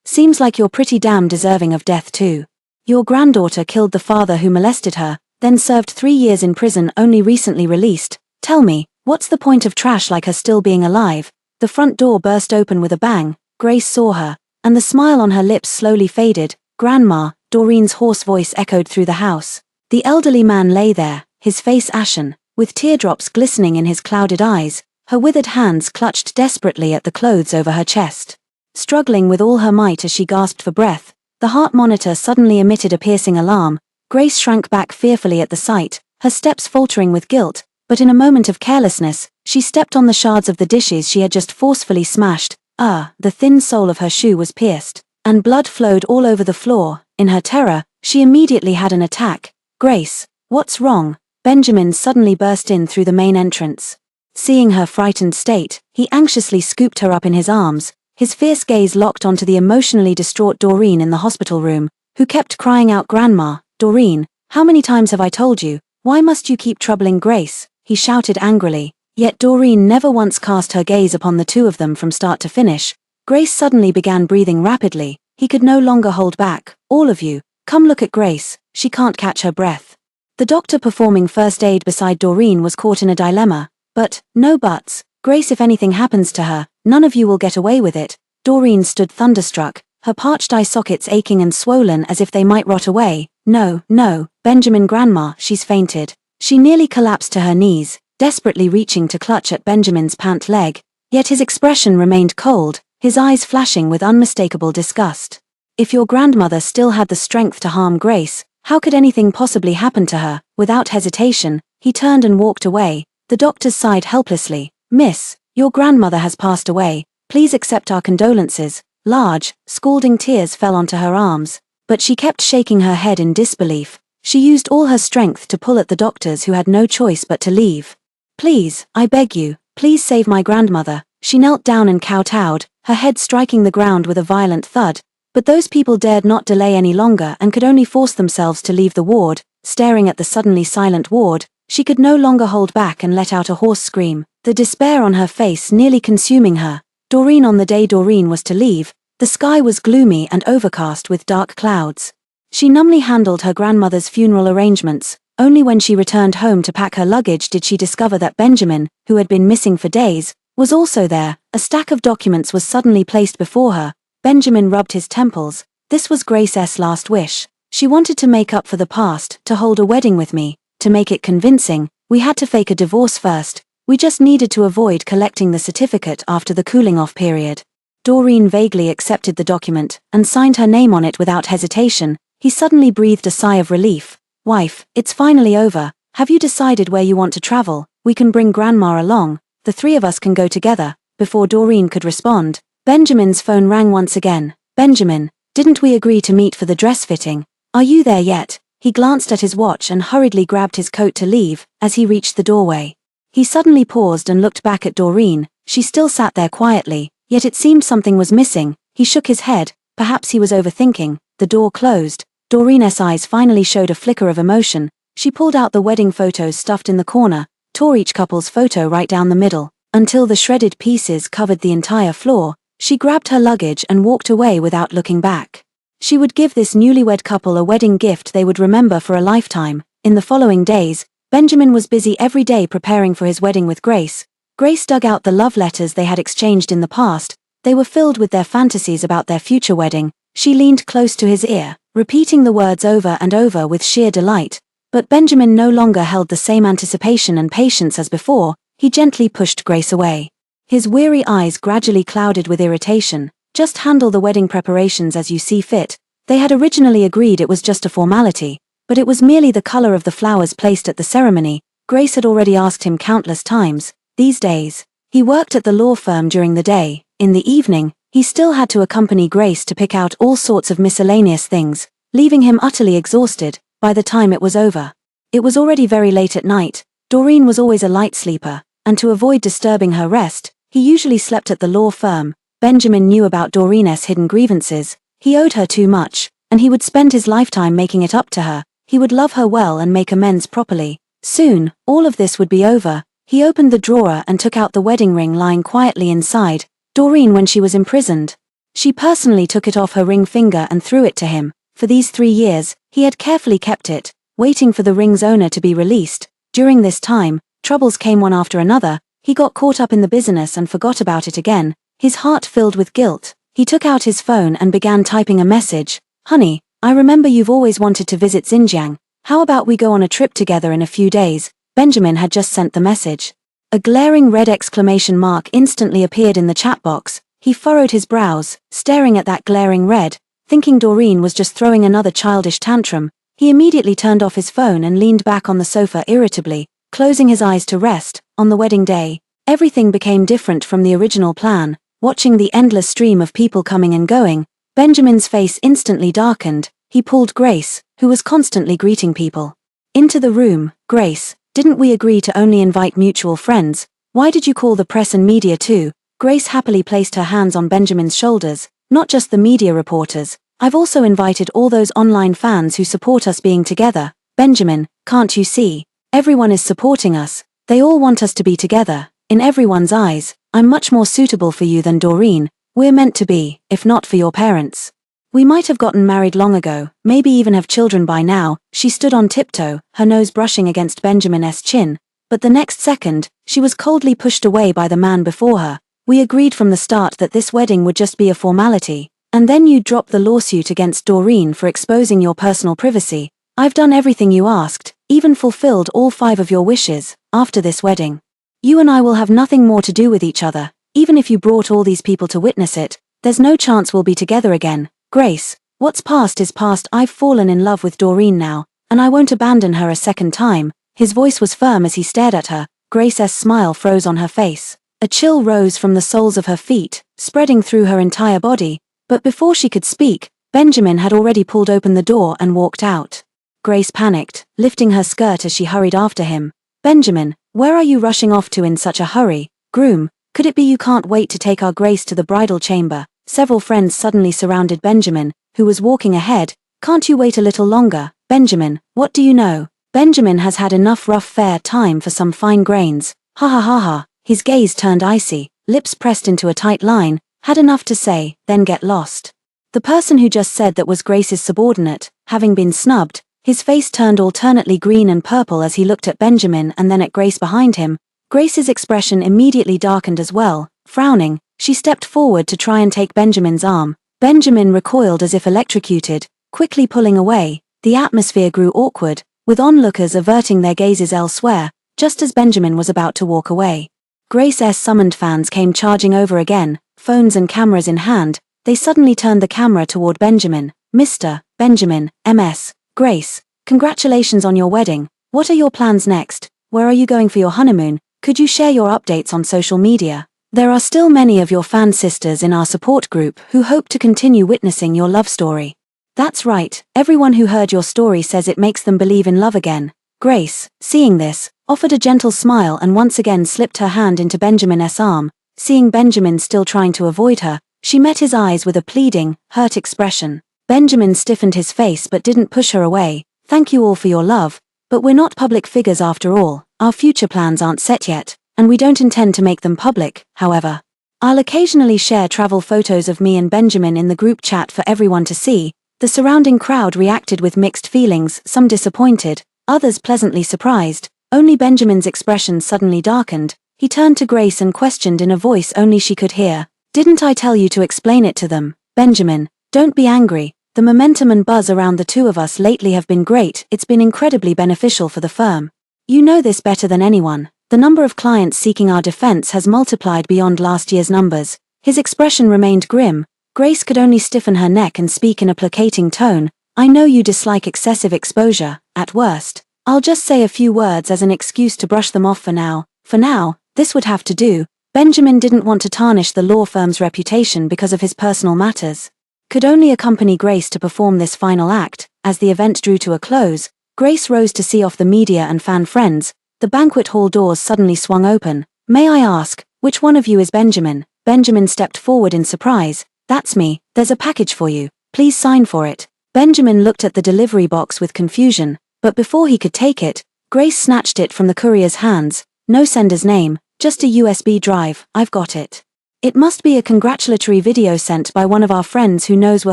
Seems like you're pretty damn deserving of death too. Your granddaughter killed the father who molested her, then served 3 years in prison, only recently released. Tell me, what's the point of trash like her still being alive? The front door burst open with a bang. Grace saw her, and the smile on her lips slowly faded. Grandma, Doreen's hoarse voice echoed through the house. The elderly man lay there, his face ashen, with teardrops glistening in his clouded eyes. Her withered hands clutched desperately at the clothes over her chest. Struggling with all her might as she gasped for breath, the heart monitor suddenly emitted a piercing alarm. Grace shrank back fearfully at the sight, her steps faltering with guilt, but in a moment of carelessness, she stepped on the shards of the dishes she had just forcefully smashed. The thin sole of her shoe was pierced, and blood flowed all over the floor. In her terror, she immediately had an attack. Grace, what's wrong? Benjamin suddenly burst in through the main entrance. Seeing her frightened state, he anxiously scooped her up in his arms, his fierce gaze locked onto the emotionally distraught Doreen in the hospital room, who kept crying out, "Grandma, Doreen, how many times have I told you? Why must you keep troubling Grace?" he shouted angrily. Yet Doreen never once cast her gaze upon the two of them from start to finish. Grace suddenly began breathing rapidly. He could no longer hold back. "All of you, come look at Grace, she can't catch her breath." The doctor performing first aid beside Doreen was caught in a dilemma. "But, no buts, Grace, if anything happens to her, none of you will get away with it." Doreen stood thunderstruck, her parched eye sockets aching and swollen as if they might rot away. "No, no, Benjamin, Grandma, she's fainted." She nearly collapsed to her knees, desperately reaching to clutch at Benjamin's pant leg, yet his expression remained cold, his eyes flashing with unmistakable disgust. If your grandmother still had the strength to harm Grace, how could anything possibly happen to her? Without hesitation, he turned and walked away. The doctors sighed helplessly. "Miss, your grandmother has passed away. Please accept our condolences." Large, scalding tears fell onto her arms, but she kept shaking her head in disbelief. She used all her strength to pull at the doctors, who had no choice but to leave. "Please, I beg you, please save my grandmother." She knelt down and kowtowed, her head striking the ground with a violent thud, but those people dared not delay any longer and could only force themselves to leave the ward. Staring at the suddenly silent ward, she could no longer hold back and let out a hoarse scream, the despair on her face nearly consuming her. Doreen, on the day Doreen was to leave, the sky was gloomy and overcast with dark clouds. She numbly handled her grandmother's funeral arrangements. Only when she returned home to pack her luggage did she discover that Benjamin, who had been missing for days, was also there. A stack of documents was suddenly placed before her. Benjamin rubbed his temples. This was Grace's last wish. "She wanted to make up for the past, to hold a wedding with me. To make it convincing, we had to fake a divorce first. We just needed to avoid collecting the certificate after the cooling-off period." Doreen vaguely accepted the document and signed her name on it without hesitation. He suddenly breathed a sigh of relief. "Wife, it's finally over. Have you decided where you want to travel? We can bring Grandma along. The three of us can go together." Before Doreen could respond, Benjamin's phone rang once again. "Benjamin, didn't we agree to meet for the dress fitting? Are you there yet?" He glanced at his watch and hurriedly grabbed his coat to leave. As he reached the doorway, he suddenly paused and looked back at Doreen. She still sat there quietly, yet it seemed something was missing. He shook his head. Perhaps he was overthinking. The door closed. Doreen's eyes finally showed a flicker of emotion. She pulled out the wedding photos stuffed in the corner, tore each couple's photo right down the middle, until the shredded pieces covered the entire floor. She grabbed her luggage and walked away without looking back. She would give this newlywed couple a wedding gift they would remember for a lifetime. In the following days, Benjamin was busy every day preparing for his wedding with Grace. Grace dug out the love letters they had exchanged in the past. They were filled with their fantasies about their future wedding. She leaned close to his ear, repeating the words over and over with sheer delight. But Benjamin no longer held the same anticipation and patience as before. He gently pushed Grace away. His weary eyes gradually clouded with irritation. "Just handle the wedding preparations as you see fit." They had originally agreed it was just a formality, but it was merely the color of the flowers placed at the ceremony. Grace had already asked him countless times. These days, he worked at the law firm during the day. In the evening, he still had to accompany Grace to pick out all sorts of miscellaneous things, leaving him utterly exhausted. By the time it was over, it was already very late at night. Doreen was always a light sleeper, and to avoid disturbing her rest, he usually slept at the law firm. Benjamin knew about Doreen's hidden grievances. He owed her too much, and he would spend his lifetime making it up to her. He would love her well and make amends properly. Soon, all of this would be over. He opened the drawer and took out the wedding ring lying quietly inside. Doreen, when she was imprisoned, she personally took it off her ring finger and threw it to him. For these 3 years, he had carefully kept it, waiting for the ring's owner to be released. During this time, troubles came one after another. He got caught up in the business and forgot about it again. His heart filled with guilt, he took out his phone and began typing a message. "Honey, I remember you've always wanted to visit Xinjiang. How about we go on a trip together in a few days?" Benjamin had just sent the message. A glaring red exclamation mark instantly appeared in the chat box. He furrowed his brows, staring at that glaring red. Thinking Doreen was just throwing another childish tantrum, he immediately turned off his phone and leaned back on the sofa irritably, closing his eyes to rest. On the wedding day, everything became different from the original plan. Watching the endless stream of people coming and going, Benjamin's face instantly darkened. He pulled Grace, who was constantly greeting people, into the room. "Grace, didn't we agree to only invite mutual friends? Why did you call the press and media too? Grace happily placed her hands on Benjamin's shoulders. Not just the media reporters. I've also invited all those online fans who support us being together. Benjamin, can't you see? Everyone is supporting us. They all want us to be together. In everyone's eyes, I'm much more suitable for you than Doreen. We're meant to be, if not for your parents. We might have gotten married long ago, maybe even have children by now. She stood on tiptoe, her nose brushing against Benjamin's chin. But the next second, she was coldly pushed away by the man before her. We agreed from the start that this wedding would just be a formality. And then you dropped the lawsuit against Doreen for exposing your personal privacy. I've done everything you asked, even fulfilled all 5 of your wishes. After this wedding, you and I will have nothing more to do with each other. Even if you brought all these people to witness it, there's no chance we'll be together again. Grace, what's past is past. I've fallen in love with Doreen now, and I won't abandon her a second time. His voice was firm as he stared at her. Grace's smile froze on her face. A chill rose from the soles of her feet, spreading through her entire body. But before she could speak, Benjamin had already pulled open the door and walked out. Grace panicked, lifting her skirt as she hurried after him. Benjamin, where are you rushing off to in such a hurry? Groom, could it be you can't wait to take our Grace to the bridal chamber? Several friends suddenly surrounded Benjamin, who was walking ahead. Can't you wait a little longer? Benjamin, what do you know? Benjamin has had enough rough fare time for some fine grains. Ha ha ha ha. His gaze turned icy, lips pressed into a tight line. Had enough to say, then get lost. The person who just said that was Grace's subordinate, having been snubbed. His face turned alternately green and purple as he looked at Benjamin and then at Grace behind him. Grace's expression immediately darkened as well. Frowning, she stepped forward to try and take Benjamin's arm. Benjamin recoiled as if electrocuted, quickly pulling away. The atmosphere grew awkward, with onlookers averting their gazes elsewhere, just as Benjamin was about to walk away. Grace's summoned fans came charging over again, phones and cameras in hand. They suddenly turned the camera toward Benjamin. Mr. Benjamin, MS. Grace, congratulations on your wedding. What are your plans next? Where are you going for your honeymoon? Could you share your updates on social media? There are still many of your fan sisters in our support group who hope to continue witnessing your love story. That's right, everyone who heard your story says it makes them believe in love again. Grace, seeing this, offered a gentle smile and once again slipped her hand into Benjamin's arm. Seeing Benjamin still trying to avoid her, she met his eyes with a pleading, hurt expression. Benjamin stiffened his face but didn't push her away. Thank you all for your love, but we're not public figures after all. Our future plans aren't set yet, and we don't intend to make them public, however. I'll occasionally share travel photos of me and Benjamin in the group chat for everyone to see. The surrounding crowd reacted with mixed feelings, some disappointed, others pleasantly surprised. Only Benjamin's expression suddenly darkened. He turned to Grace and questioned in a voice only she could hear. Didn't I tell you to explain it to them? Benjamin, don't be angry. The momentum and buzz around the two of us lately have been great. It's been incredibly beneficial for the firm. You know this better than anyone. The number of clients seeking our defense has multiplied beyond last year's numbers. His expression remained grim. Grace could only stiffen her neck and speak in a placating tone. I know you dislike excessive exposure. At worst, I'll just say a few words as an excuse to brush them off for now. For now, this would have to do. Benjamin didn't want to tarnish the law firm's reputation because of his personal matters. Could only accompany Grace to perform this final act. As the event drew to a close, Grace rose to see off the media and fan friends. The banquet hall doors suddenly swung open. May I ask, which one of you is Benjamin? Benjamin stepped forward in surprise. That's me. There's a package for you. Please sign for it. Benjamin looked at the delivery box with confusion, but before he could take it, Grace snatched it from the courier's hands. No sender's name, just a USB drive. I've got it. It must be a congratulatory video sent by one of our friends who knows we're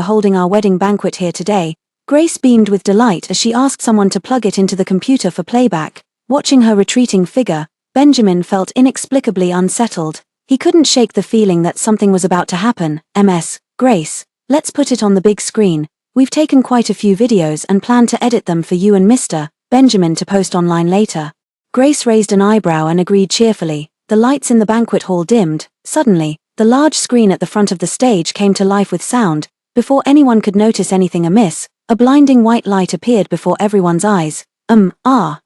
holding our wedding banquet here today. Grace beamed with delight as she asked someone to plug it into the computer for playback. Watching her retreating figure, Benjamin felt inexplicably unsettled. He couldn't shake the feeling that something was about to happen. MS, Grace, let's put it on the big screen. We've taken quite a few videos and plan to edit them for you and Mr. Benjamin to post online later. Grace raised an eyebrow and agreed cheerfully. The lights in the banquet hall dimmed. Suddenly, the large screen at the front of the stage came to life with sound. Before anyone could notice anything amiss, a blinding white light appeared before everyone's eyes.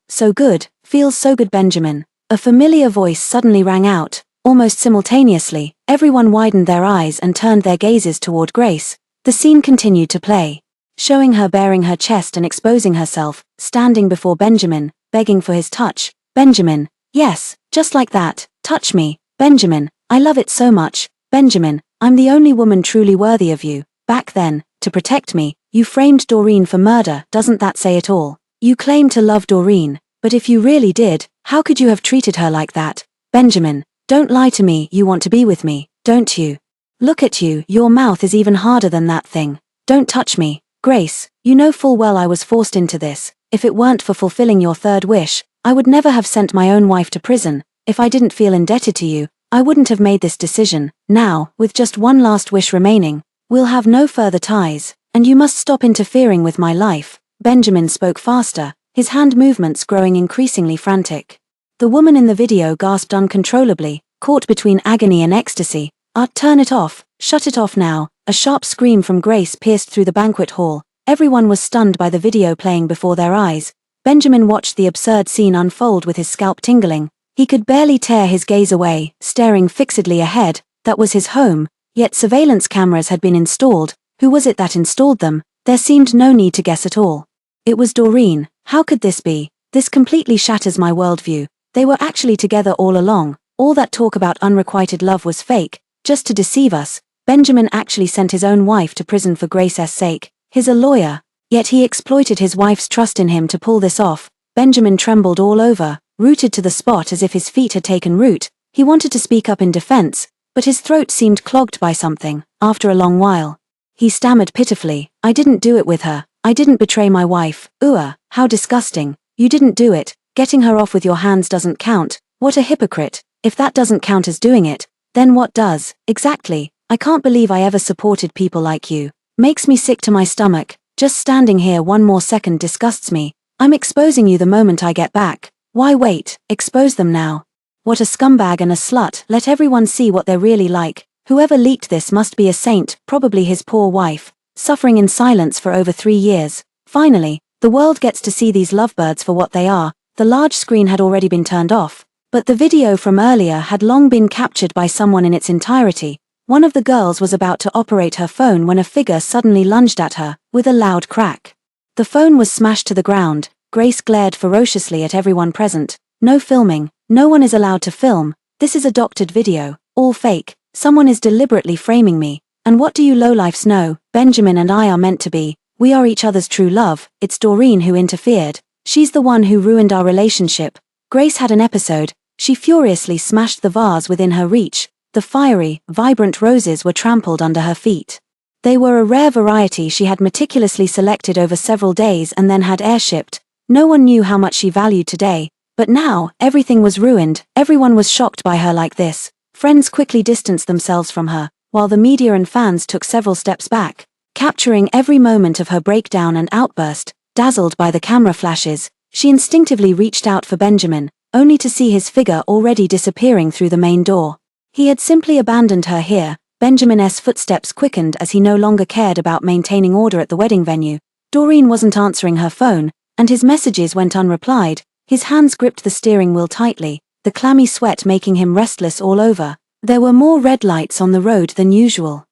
So good, feels so good, Benjamin. A familiar voice suddenly rang out. Almost simultaneously, everyone widened their eyes and turned their gazes toward Grace. The scene continued to play, showing her baring her chest and exposing herself, standing before Benjamin, begging for his touch. Benjamin, yes, just like that, Touch me, Benjamin, I love it so much, Benjamin, I'm the only woman truly worthy of you. Back then, to protect me, you framed Doreen for murder, doesn't that say it all? You claim to love Doreen, but if you really did, how could you have treated her like that? Benjamin, don't lie to me, you want to be with me, don't you? Look at you, your mouth is even harder than that thing. Don't touch me. Grace, you know full well I was forced into this. If it weren't for fulfilling your third wish, I would never have sent my own wife to prison. If I didn't feel indebted to you, I wouldn't have made this decision. Now, with just one last wish remaining, we'll have no further ties, and you must stop interfering with my life. Benjamin spoke faster, his hand movements growing increasingly frantic. The woman in the video gasped uncontrollably, caught between agony and ecstasy. Turn it off, shut it off now. A sharp scream from Grace pierced through the banquet hall. Everyone was stunned by the video playing before their eyes. Benjamin watched the absurd scene unfold with his scalp tingling. He could barely tear his gaze away, staring fixedly ahead. That was his home, yet surveillance cameras had been installed. Who was it that installed them? There seemed no need to guess at all. It was Doreen. How could this be? This completely shatters my worldview. They were actually together all along. All that talk about unrequited love was fake, just to deceive us. Benjamin actually sent his own wife to prison for Grace's sake. He's a lawyer. Yet he exploited his wife's trust in him to pull this off. Benjamin trembled all over, rooted to the spot as if his feet had taken root. He wanted to speak up in defense, but his throat seemed clogged by something. After a long while, he stammered pitifully, I didn't do it with her. I didn't betray my wife. How disgusting. You didn't do it. Getting her off with your hands doesn't count. What a hypocrite. If that doesn't count as doing it, then what does? Exactly. I can't believe I ever supported people like you. Makes me sick to my stomach. Just standing here one more second disgusts me. I'm exposing you the moment I get back. Why wait? Expose them now. What a scumbag and a slut. Let everyone see what they're really like. Whoever leaked this must be a saint, probably his poor wife, suffering in silence for over 3 years. Finally, the world gets to see these lovebirds for what they are. The large screen had already been turned off, but the video from earlier had long been captured by someone in its entirety. One of the girls was about to operate her phone when a figure suddenly lunged at her, with a loud crack. The phone was smashed to the ground. Grace glared ferociously at everyone present. No filming. No one is allowed to film. This is a doctored video. All fake. Someone is deliberately framing me. And what do you lowlifes know? Benjamin and I are meant to be. We are each other's true love. It's Doreen who interfered. She's the one who ruined our relationship. Grace had an episode. She furiously smashed the vase within her reach. The fiery, vibrant roses were trampled under her feet. They were a rare variety she had meticulously selected over several days and then had airshipped. No one knew how much she valued today, but now, everything was ruined. Everyone was shocked by her like this. Friends quickly distanced themselves from her, while the media and fans took several steps back, capturing every moment of her breakdown and outburst. Dazzled by the camera flashes, she instinctively reached out for Benjamin, only to see his figure already disappearing through the main door. He had simply abandoned her here. Benjamin's footsteps quickened as he no longer cared about maintaining order at the wedding venue. Doreen wasn't answering her phone, and his messages went unreplied. His hands gripped the steering wheel tightly, the clammy sweat making him restless all over. There were more red lights on the road than usual.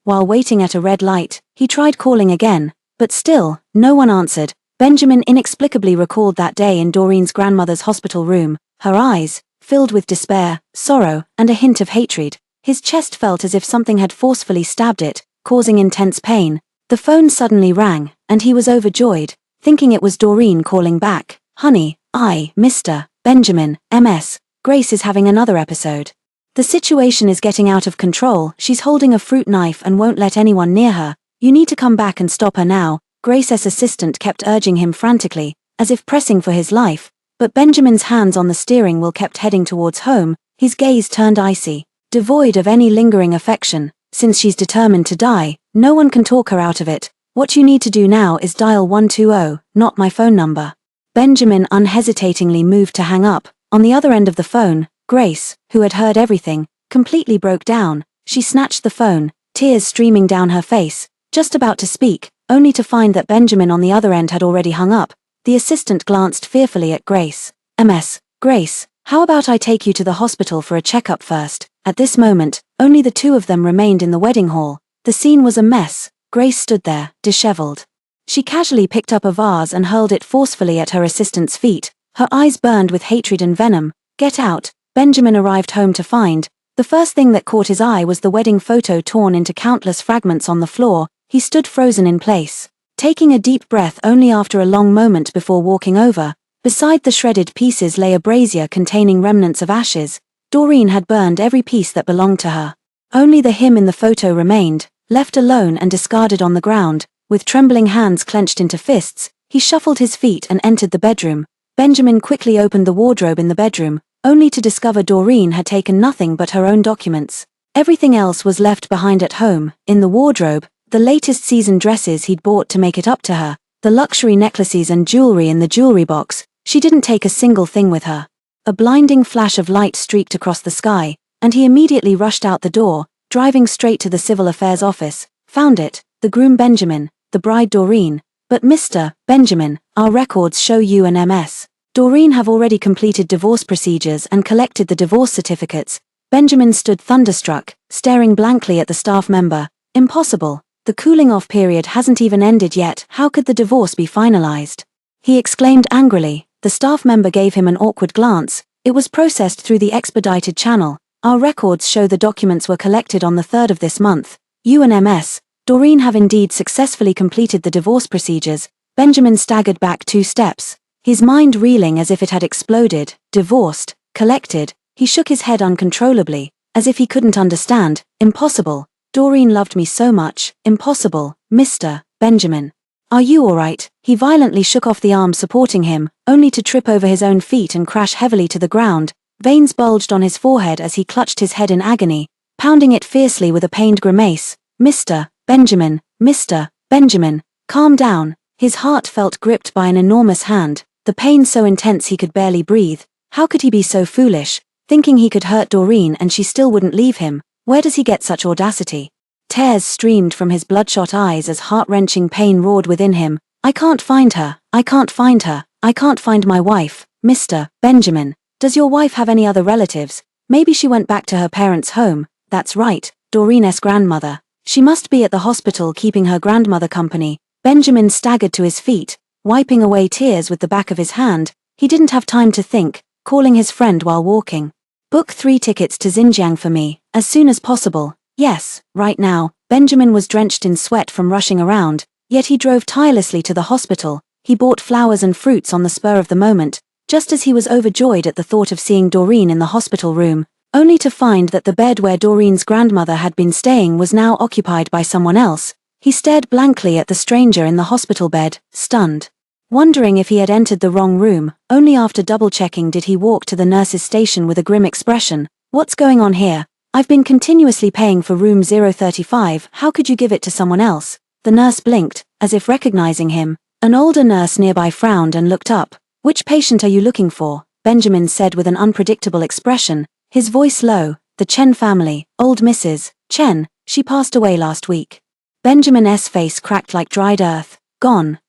While waiting at a red light, he tried calling again, but still, no one answered. Benjamin inexplicably recalled that day in Doreen's grandmother's hospital room, her eyes, filled with despair, sorrow, and a hint of hatred. His chest felt as if something had forcefully stabbed it, causing intense pain. The phone suddenly rang, and he was overjoyed, thinking it was Doreen calling back. Honey, Mr. Benjamin, MS. Grace is having another episode. The situation is getting out of control. She's holding a fruit knife and won't let anyone near her. You need to come back and stop her now. Grace's assistant kept urging him frantically, as if pressing for his life, but Benjamin's hands on the steering wheel kept heading towards home. His gaze turned icy, devoid of any lingering affection. Since she's determined to die, no one can talk her out of it. What you need to do now is dial 120, not my phone number. Benjamin unhesitatingly moved to hang up. On the other end of the phone, Grace, who had heard everything, completely broke down. She snatched the phone, tears streaming down her face, just about to speak, only to find that Benjamin on the other end had already hung up. The assistant glanced fearfully at Grace. MS. Grace, how about I take you to the hospital for a checkup first? At this moment, only the two of them remained in the wedding hall. The scene was a mess. Grace stood there, disheveled. She casually picked up a vase and hurled it forcefully at her assistant's feet. Her eyes burned with hatred and venom. Get out, Benjamin arrived home to find, the first thing that caught his eye was the wedding photo torn into countless fragments on the floor. He stood frozen in place, taking a deep breath only after a long moment before walking over. Beside the shredded pieces lay a brazier containing remnants of ashes. Doreen had burned every piece that belonged to her. Only the him in the photo remained, left alone and discarded on the ground. With trembling hands clenched into fists, he shuffled his feet and entered the bedroom. Benjamin quickly opened the wardrobe in the bedroom, only to discover Doreen had taken nothing but her own documents. Everything else was left behind at home. In the wardrobe, the latest season dresses he'd bought to make it up to her, the luxury necklaces and jewelry in the jewelry box. She didn't take a single thing with her. A blinding flash of light streaked across the sky, and he immediately rushed out the door, driving straight to the Civil Affairs office. Found it, the groom Benjamin, the bride Doreen. But Mr. Benjamin, our records show you and Ms. Doreen have already completed divorce procedures and collected the divorce certificates. Benjamin stood thunderstruck, staring blankly at the staff member. Impossible. The cooling-off period hasn't even ended yet. How could the divorce be finalized? He exclaimed angrily. The staff member gave him an awkward glance. It was processed through the expedited channel. Our records show the documents were collected on the 3rd of this month. You and Ms. Doreen have indeed successfully completed the divorce procedures. Benjamin staggered back 2 steps, his mind reeling as if it had exploded. Divorced, collected. He shook his head uncontrollably, as if he couldn't understand. Impossible. Doreen loved me so much. Impossible, Mr. Benjamin. Are you all right? He violently shook off the arm supporting him, only to trip over his own feet and crash heavily to the ground. Veins bulged on his forehead as he clutched his head in agony, pounding it fiercely with a pained grimace. Mr. Benjamin, Mr. Benjamin, calm down. His heart felt gripped by an enormous hand, the pain so intense he could barely breathe. How could he be so foolish, thinking he could hurt Doreen and she still wouldn't leave him? Where does he get such audacity? Tears streamed from his bloodshot eyes as heart-wrenching pain roared within him. I can't find her. I can't find her. I can't find my wife. Mr. Benjamin, does your wife have any other relatives? Maybe she went back to her parents' home. That's right, Doreen's grandmother. She must be at the hospital keeping her grandmother company. Benjamin staggered to his feet, wiping away tears with the back of his hand. He didn't have time to think, calling his friend while walking. Book 3 tickets to Xinjiang for me, as soon as possible. Yes, right now. Benjamin was drenched in sweat from rushing around, yet he drove tirelessly to the hospital. He bought flowers and fruits on the spur of the moment, just as he was overjoyed at the thought of seeing Doreen in the hospital room, only to find that the bed where Doreen's grandmother had been staying was now occupied by someone else. He stared blankly at the stranger in the hospital bed, stunned. Wondering if he had entered the wrong room, only after double-checking did he walk to the nurse's station with a grim expression. What's going on here? I've been continuously paying for room 035, how could you give it to someone else? The nurse blinked, as if recognizing him. An older nurse nearby frowned and looked up. Which patient are you looking for? Benjamin said with an unpredictable expression, his voice low. The Chen family, old Mrs. Chen, she passed away last week. Benjamin's face cracked like dried earth. Gone,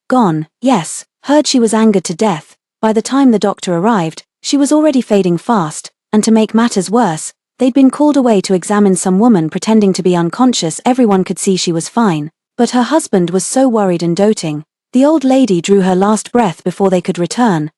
yes, heard she was angered to death. By the time the doctor arrived, she was already fading fast, and to make matters worse, they'd been called away to examine some woman pretending to be unconscious. Everyone could see she was fine, but her husband was so worried and doting. The old lady drew her last breath before they could return.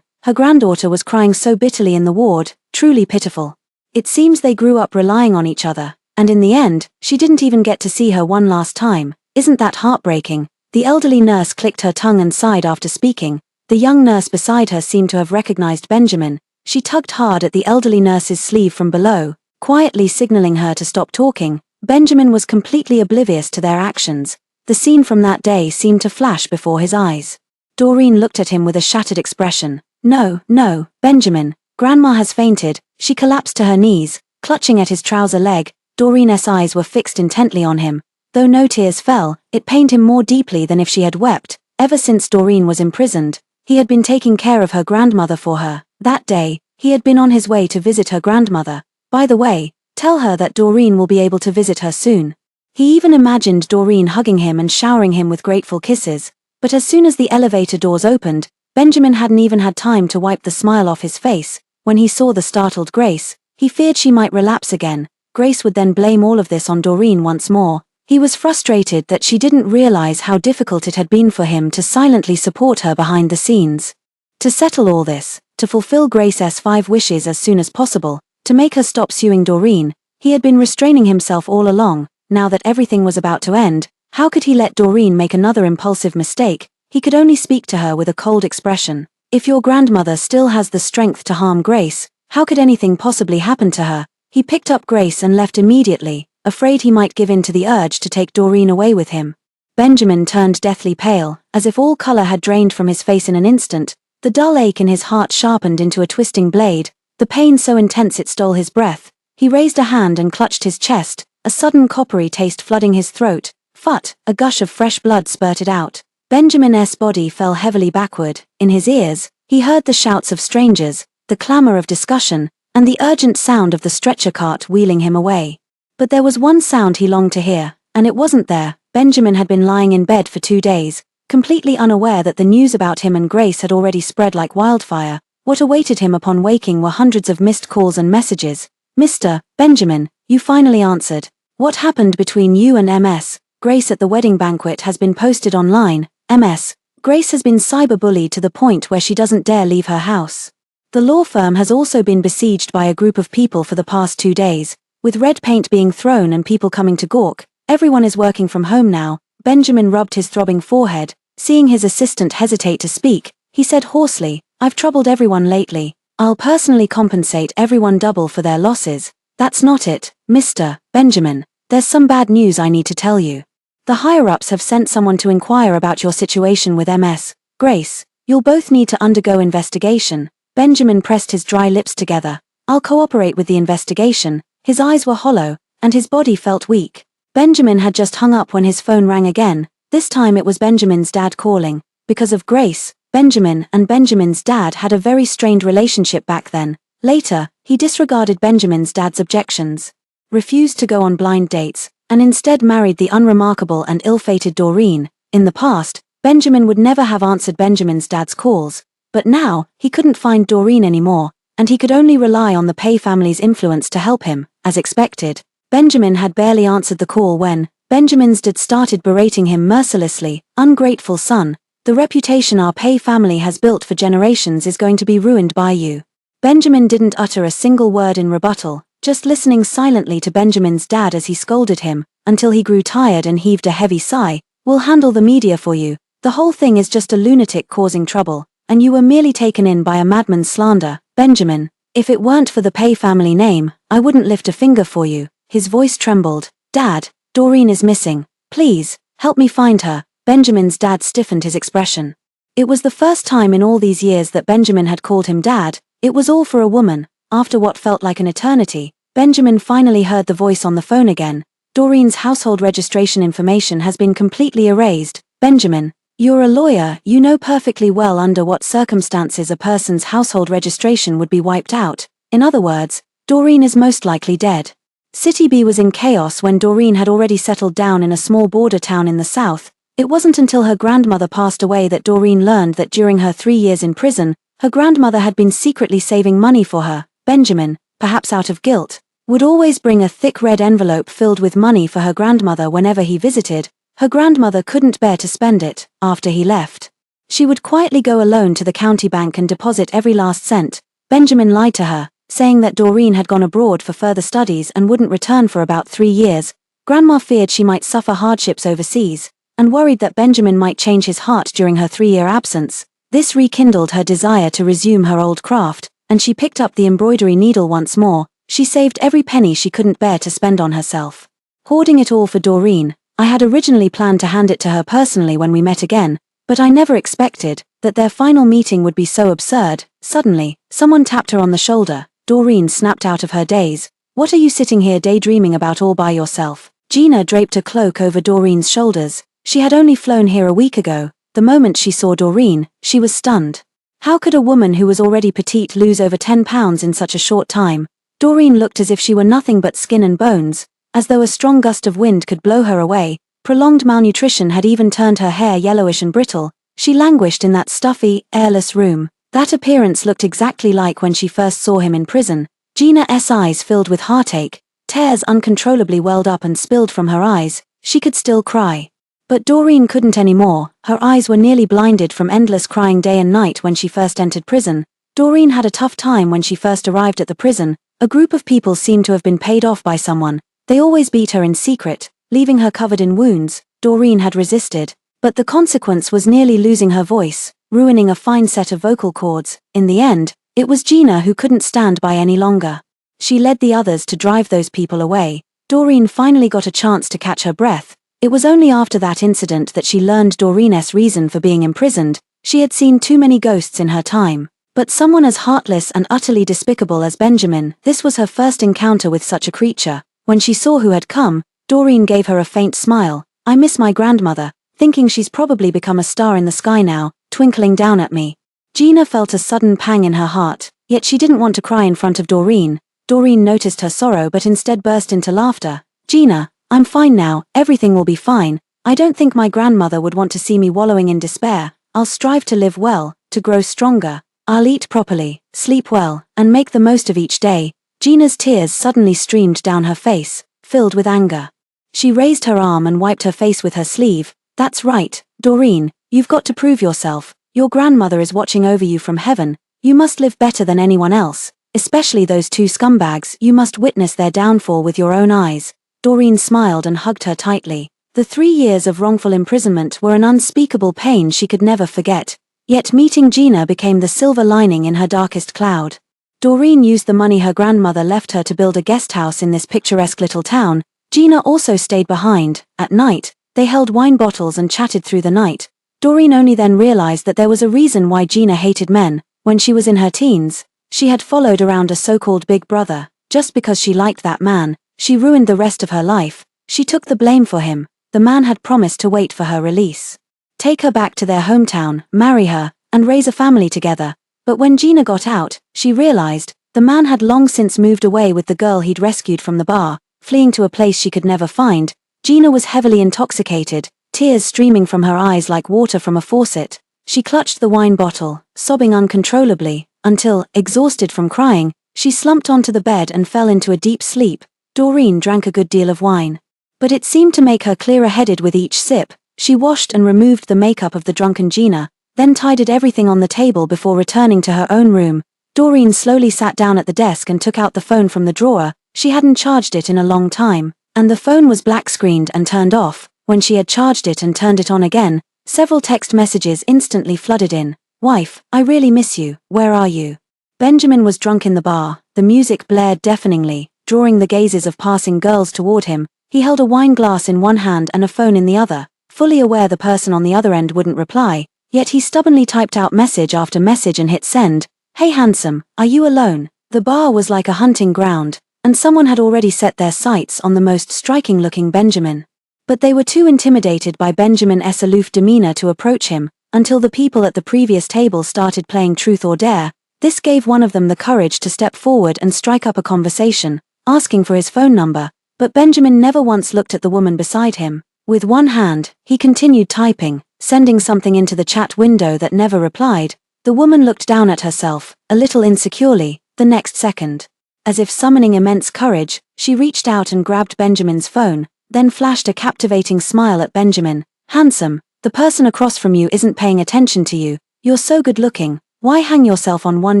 Her granddaughter was crying so bitterly in the ward, truly pitiful. It seems they grew up relying on each other, and in the end, she didn't even get to see her one last time. Isn't that heartbreaking? The elderly nurse clicked her tongue and sighed after speaking. The young nurse beside her seemed to have recognized Benjamin. She tugged hard at the elderly nurse's sleeve from below, quietly signaling her to stop talking. Benjamin was completely oblivious to their actions. The scene from that day seemed to flash before his eyes. Doreen looked at him with a shattered expression. No, Benjamin. Grandma has fainted. She collapsed to her knees, clutching at his trouser leg. Doreen's eyes were fixed intently on him. Though no tears fell, it pained him more deeply than if she had wept. Ever since Doreen was imprisoned, he had been taking care of her grandmother for her. That day, he had been on his way to visit her grandmother. By the way, tell her that Doreen will be able to visit her soon. He even imagined Doreen hugging him and showering him with grateful kisses. But as soon as the elevator doors opened, Benjamin hadn't even had time to wipe the smile off his face. When he saw the startled Grace, he feared she might relapse again. Grace would then blame all of this on Doreen once more. He was frustrated that she didn't realize how difficult it had been for him to silently support her behind the scenes. To settle all this, to fulfill Grace's 5 wishes as soon as possible, to make her stop suing Doreen. He had been restraining himself all along. Now that everything was about to end, how could he let Doreen make another impulsive mistake? He could only speak to her with a cold expression. If your grandmother still has the strength to harm Grace, how could anything possibly happen to her? He picked up Grace and left immediately, afraid he might give in to the urge to take Doreen away with him. Benjamin turned deathly pale, as if all color had drained from his face in an instant. The dull ache in his heart sharpened into a twisting blade, the pain so intense it stole his breath. He raised a hand and clutched his chest, a sudden coppery taste flooding his throat. Phut! A gush of fresh blood spurted out. Benjamin's body fell heavily backward. In his ears, he heard the shouts of strangers, the clamor of discussion, and the urgent sound of the stretcher cart wheeling him away. But there was one sound he longed to hear, and it wasn't there. Benjamin had been lying in bed for 2 days, completely unaware that the news about him and Grace had already spread like wildfire. What awaited him upon waking were hundreds of missed calls and messages. Mr. Benjamin, you finally answered. What happened between you and MS? Grace at the wedding banquet has been posted online. MS. Grace has been cyberbullied to the point where she doesn't dare leave her house. The law firm has also been besieged by a group of people for the past 2 days, with red paint being thrown and people coming to gawk. Everyone is working from home now. Benjamin rubbed his throbbing forehead. Seeing his assistant hesitate to speak, he said hoarsely, I've troubled everyone lately. I'll personally compensate everyone double for their losses. That's not it, Mr. Benjamin. There's some bad news I need to tell you. The higher-ups have sent someone to inquire about your situation with MS. Grace, you'll both need to undergo investigation. Benjamin pressed his dry lips together. I'll cooperate with the investigation. His eyes were hollow, and his body felt weak. Benjamin had just hung up when his phone rang again. This time it was Benjamin's dad calling. Because of Grace, Benjamin and Benjamin's dad had a very strained relationship back then. Later, he disregarded Benjamin's dad's objections, refused to go on blind dates, and instead married the unremarkable and ill-fated Doreen. In the past, Benjamin would never have answered Benjamin's dad's calls, but now, he couldn't find Doreen anymore, and he could only rely on the Pay family's influence to help him. As expected, Benjamin had barely answered the call when Benjamin's dad started berating him mercilessly. Ungrateful son, the reputation our Pay family has built for generations is going to be ruined by you. Benjamin didn't utter a single word in rebuttal, just listening silently to Benjamin's dad as he scolded him, until he grew tired and heaved a heavy sigh. We'll handle the media for you. The whole thing is just a lunatic causing trouble, and you were merely taken in by a madman's slander. Benjamin, if it weren't for the Pay family name, I wouldn't lift a finger for you. His voice trembled. Dad, Doreen is missing. Please, help me find her. Benjamin's dad stiffened his expression. It was the first time in all these years that Benjamin had called him dad. It was all for a woman. After what felt like an eternity, Benjamin finally heard the voice on the phone again. Doreen's household registration information has been completely erased. Benjamin, you're a lawyer, you know perfectly well under what circumstances a person's household registration would be wiped out. In other words, Doreen is most likely dead. City B was in chaos when Doreen had already settled down in a small border town in the south. It wasn't until her grandmother passed away that Doreen learned that during her 3 years in prison, her grandmother had been secretly saving money for her. Benjamin, perhaps out of guilt, would always bring a thick red envelope filled with money for her grandmother whenever he visited. Her grandmother couldn't bear to spend it. After he left, she would quietly go alone to the county bank and deposit every last cent. Benjamin lied to her, saying that Doreen had gone abroad for further studies and wouldn't return for about 3 years. Grandma feared she might suffer hardships overseas, and worried that Benjamin might change his heart during her 3-year absence. This rekindled her desire to resume her old craft, and she picked up the embroidery needle once more. She saved every penny she couldn't bear to spend on herself, hoarding it all for Doreen. I had originally planned to hand it to her personally when we met again, but I never expected that their final meeting would be so absurd. Suddenly, someone tapped her on the shoulder. Doreen snapped out of her daze. What are you sitting here daydreaming about all by yourself? Gina draped a cloak over Doreen's shoulders. She had only flown here a week ago. The moment she saw Doreen, she was stunned. How could a woman who was already petite lose over 10 pounds in such a short time? Doreen looked as if she were nothing but skin and bones, as though a strong gust of wind could blow her away. Prolonged malnutrition had even turned her hair yellowish and brittle. She languished in that stuffy, airless room. That appearance looked exactly like when she first saw him in prison. Gina's eyes filled with heartache. Tears uncontrollably welled up and spilled from her eyes. She could still cry. But Doreen couldn't anymore. Her eyes were nearly blinded from endless crying day and night when she first entered prison. Doreen had a tough time when she first arrived at the prison. A group of people seemed to have been paid off by someone. They always beat her in secret, leaving her covered in wounds. Doreen had resisted, but the consequence was nearly losing her voice, ruining a fine set of vocal cords. In the end, it was Gina who couldn't stand by any longer. She led the others to drive those people away. Doreen finally got a chance to catch her breath. It was only after that incident that she learned Doreen's reason for being imprisoned. She had seen too many ghosts in her time. But someone as heartless and utterly despicable as Benjamin, this was her first encounter with such a creature. When she saw who had come, Doreen gave her a faint smile. "I miss my grandmother, thinking she's probably become a star in the sky now, twinkling down at me." Gina felt a sudden pang in her heart, yet she didn't want to cry in front of Doreen. Doreen noticed her sorrow but instead burst into laughter. "Gina, I'm fine now, everything will be fine. I don't think my grandmother would want to see me wallowing in despair. I'll strive to live well, to grow stronger. I'll eat properly, sleep well, and make the most of each day." Gina's tears suddenly streamed down her face, filled with anger. She raised her arm and wiped her face with her sleeve. "That's right, Doreen, you've got to prove yourself. Your grandmother is watching over you from heaven. You must live better than anyone else, especially those two scumbags. You must witness their downfall with your own eyes." Doreen smiled and hugged her tightly. The 3 years of wrongful imprisonment were an unspeakable pain she could never forget. Yet meeting Gina became the silver lining in her darkest cloud. Doreen used the money her grandmother left her to build a guest house in this picturesque little town. Gina also stayed behind. At night, they held wine bottles and chatted through the night. Doreen only then realized that there was a reason why Gina hated men. When she was in her teens, she had followed around a so-called big brother. Just because she liked that man, she ruined the rest of her life. She took the blame for him. The man had promised to wait for her release, take her back to their hometown, marry her, and raise a family together. But when Gina got out, she realized, the man had long since moved away with the girl he'd rescued from the bar, fleeing to a place she could never find. Gina was heavily intoxicated, tears streaming from her eyes like water from a faucet. She clutched the wine bottle, sobbing uncontrollably, until, exhausted from crying, she slumped onto the bed and fell into a deep sleep. Doreen drank a good deal of wine, but it seemed to make her clearer-headed with each sip. She washed and removed the makeup of the drunken Gina, then tidied everything on the table before returning to her own room. Doreen slowly sat down at the desk and took out the phone from the drawer. She hadn't charged it in a long time, and the phone was black-screened and turned off. When she had charged it and turned it on again, several text messages instantly flooded in. "Wife, I really miss you, where are you?" Benjamin was drunk in the bar. The music blared deafeningly, drawing the gazes of passing girls toward him. He held a wine glass in one hand and a phone in the other, fully aware the person on the other end wouldn't reply, yet he stubbornly typed out message after message and hit send. "Hey handsome, are you alone?" The bar was like a hunting ground, and someone had already set their sights on the most striking-looking Benjamin. But they were too intimidated by Benjamin's aloof demeanor to approach him, until the people at the previous table started playing Truth or Dare. This gave one of them the courage to step forward and strike up a conversation, asking for his phone number, but Benjamin never once looked at the woman beside him. With one hand, he continued typing, sending something into the chat window that never replied. The woman looked down at herself, a little insecurely. The next second, as if summoning immense courage, she reached out and grabbed Benjamin's phone, then flashed a captivating smile at Benjamin. "Handsome, the person across from you isn't paying attention to you. You're so good looking. Why hang yourself on one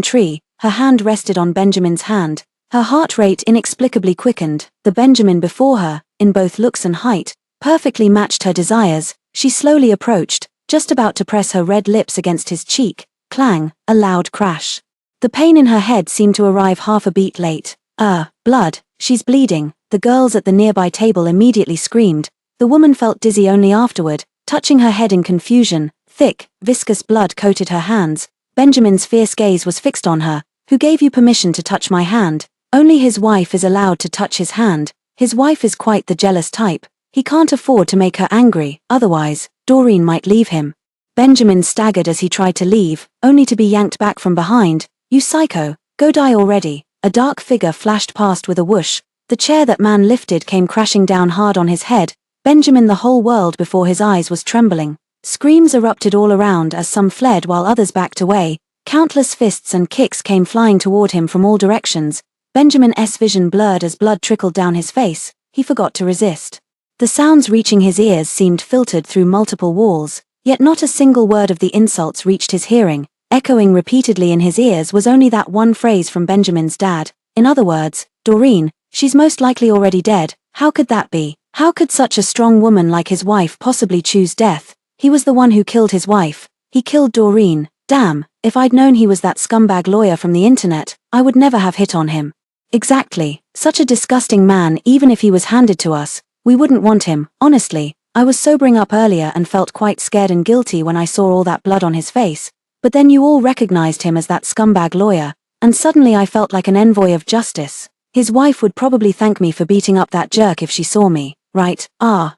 tree?" Her hand rested on Benjamin's hand. Her heart rate inexplicably quickened. The Benjamin before her, in both looks and height, perfectly matched her desires. She slowly approached, just about to press her red lips against his cheek. Clang, a loud crash. The pain in her head seemed to arrive half a beat late. Blood, she's bleeding." The girls at the nearby table immediately screamed. The woman felt dizzy only afterward, touching her head in confusion. Thick, viscous blood coated her hands. Benjamin's fierce gaze was fixed on her. "Who gave you permission to touch my hand?" Only his wife is allowed to touch his hand. His wife is quite the jealous type. He can't afford to make her angry, otherwise, Doreen might leave him. Benjamin staggered as he tried to leave, only to be yanked back from behind. "You psycho, go die already." A dark figure flashed past with a whoosh. The chair that man lifted came crashing down hard on his head. Benjamin, the whole world before his eyes was trembling. Screams erupted all around as some fled while others backed away. Countless fists and kicks came flying toward him from all directions. Benjamin's vision blurred as blood trickled down his face. He forgot to resist. The sounds reaching his ears seemed filtered through multiple walls, yet not a single word of the insults reached his hearing. Echoing repeatedly in his ears was only that one phrase from Benjamin's dad. In other words, Doreen, she's most likely already dead. How could that be? How could such a strong woman like his wife possibly choose death? He was the one who killed his wife. He killed Doreen. Damn, if I'd known he was that scumbag lawyer from the internet, I would never have hit on him. Exactly, such a disgusting man. Even if he was handed to us, we wouldn't want him. Honestly, I was sobering up earlier and felt quite scared and guilty when I saw all that blood on his face. But then you all recognized him as that scumbag lawyer, and suddenly I felt like an envoy of justice. His wife would probably thank me for beating up that jerk if she saw me, right?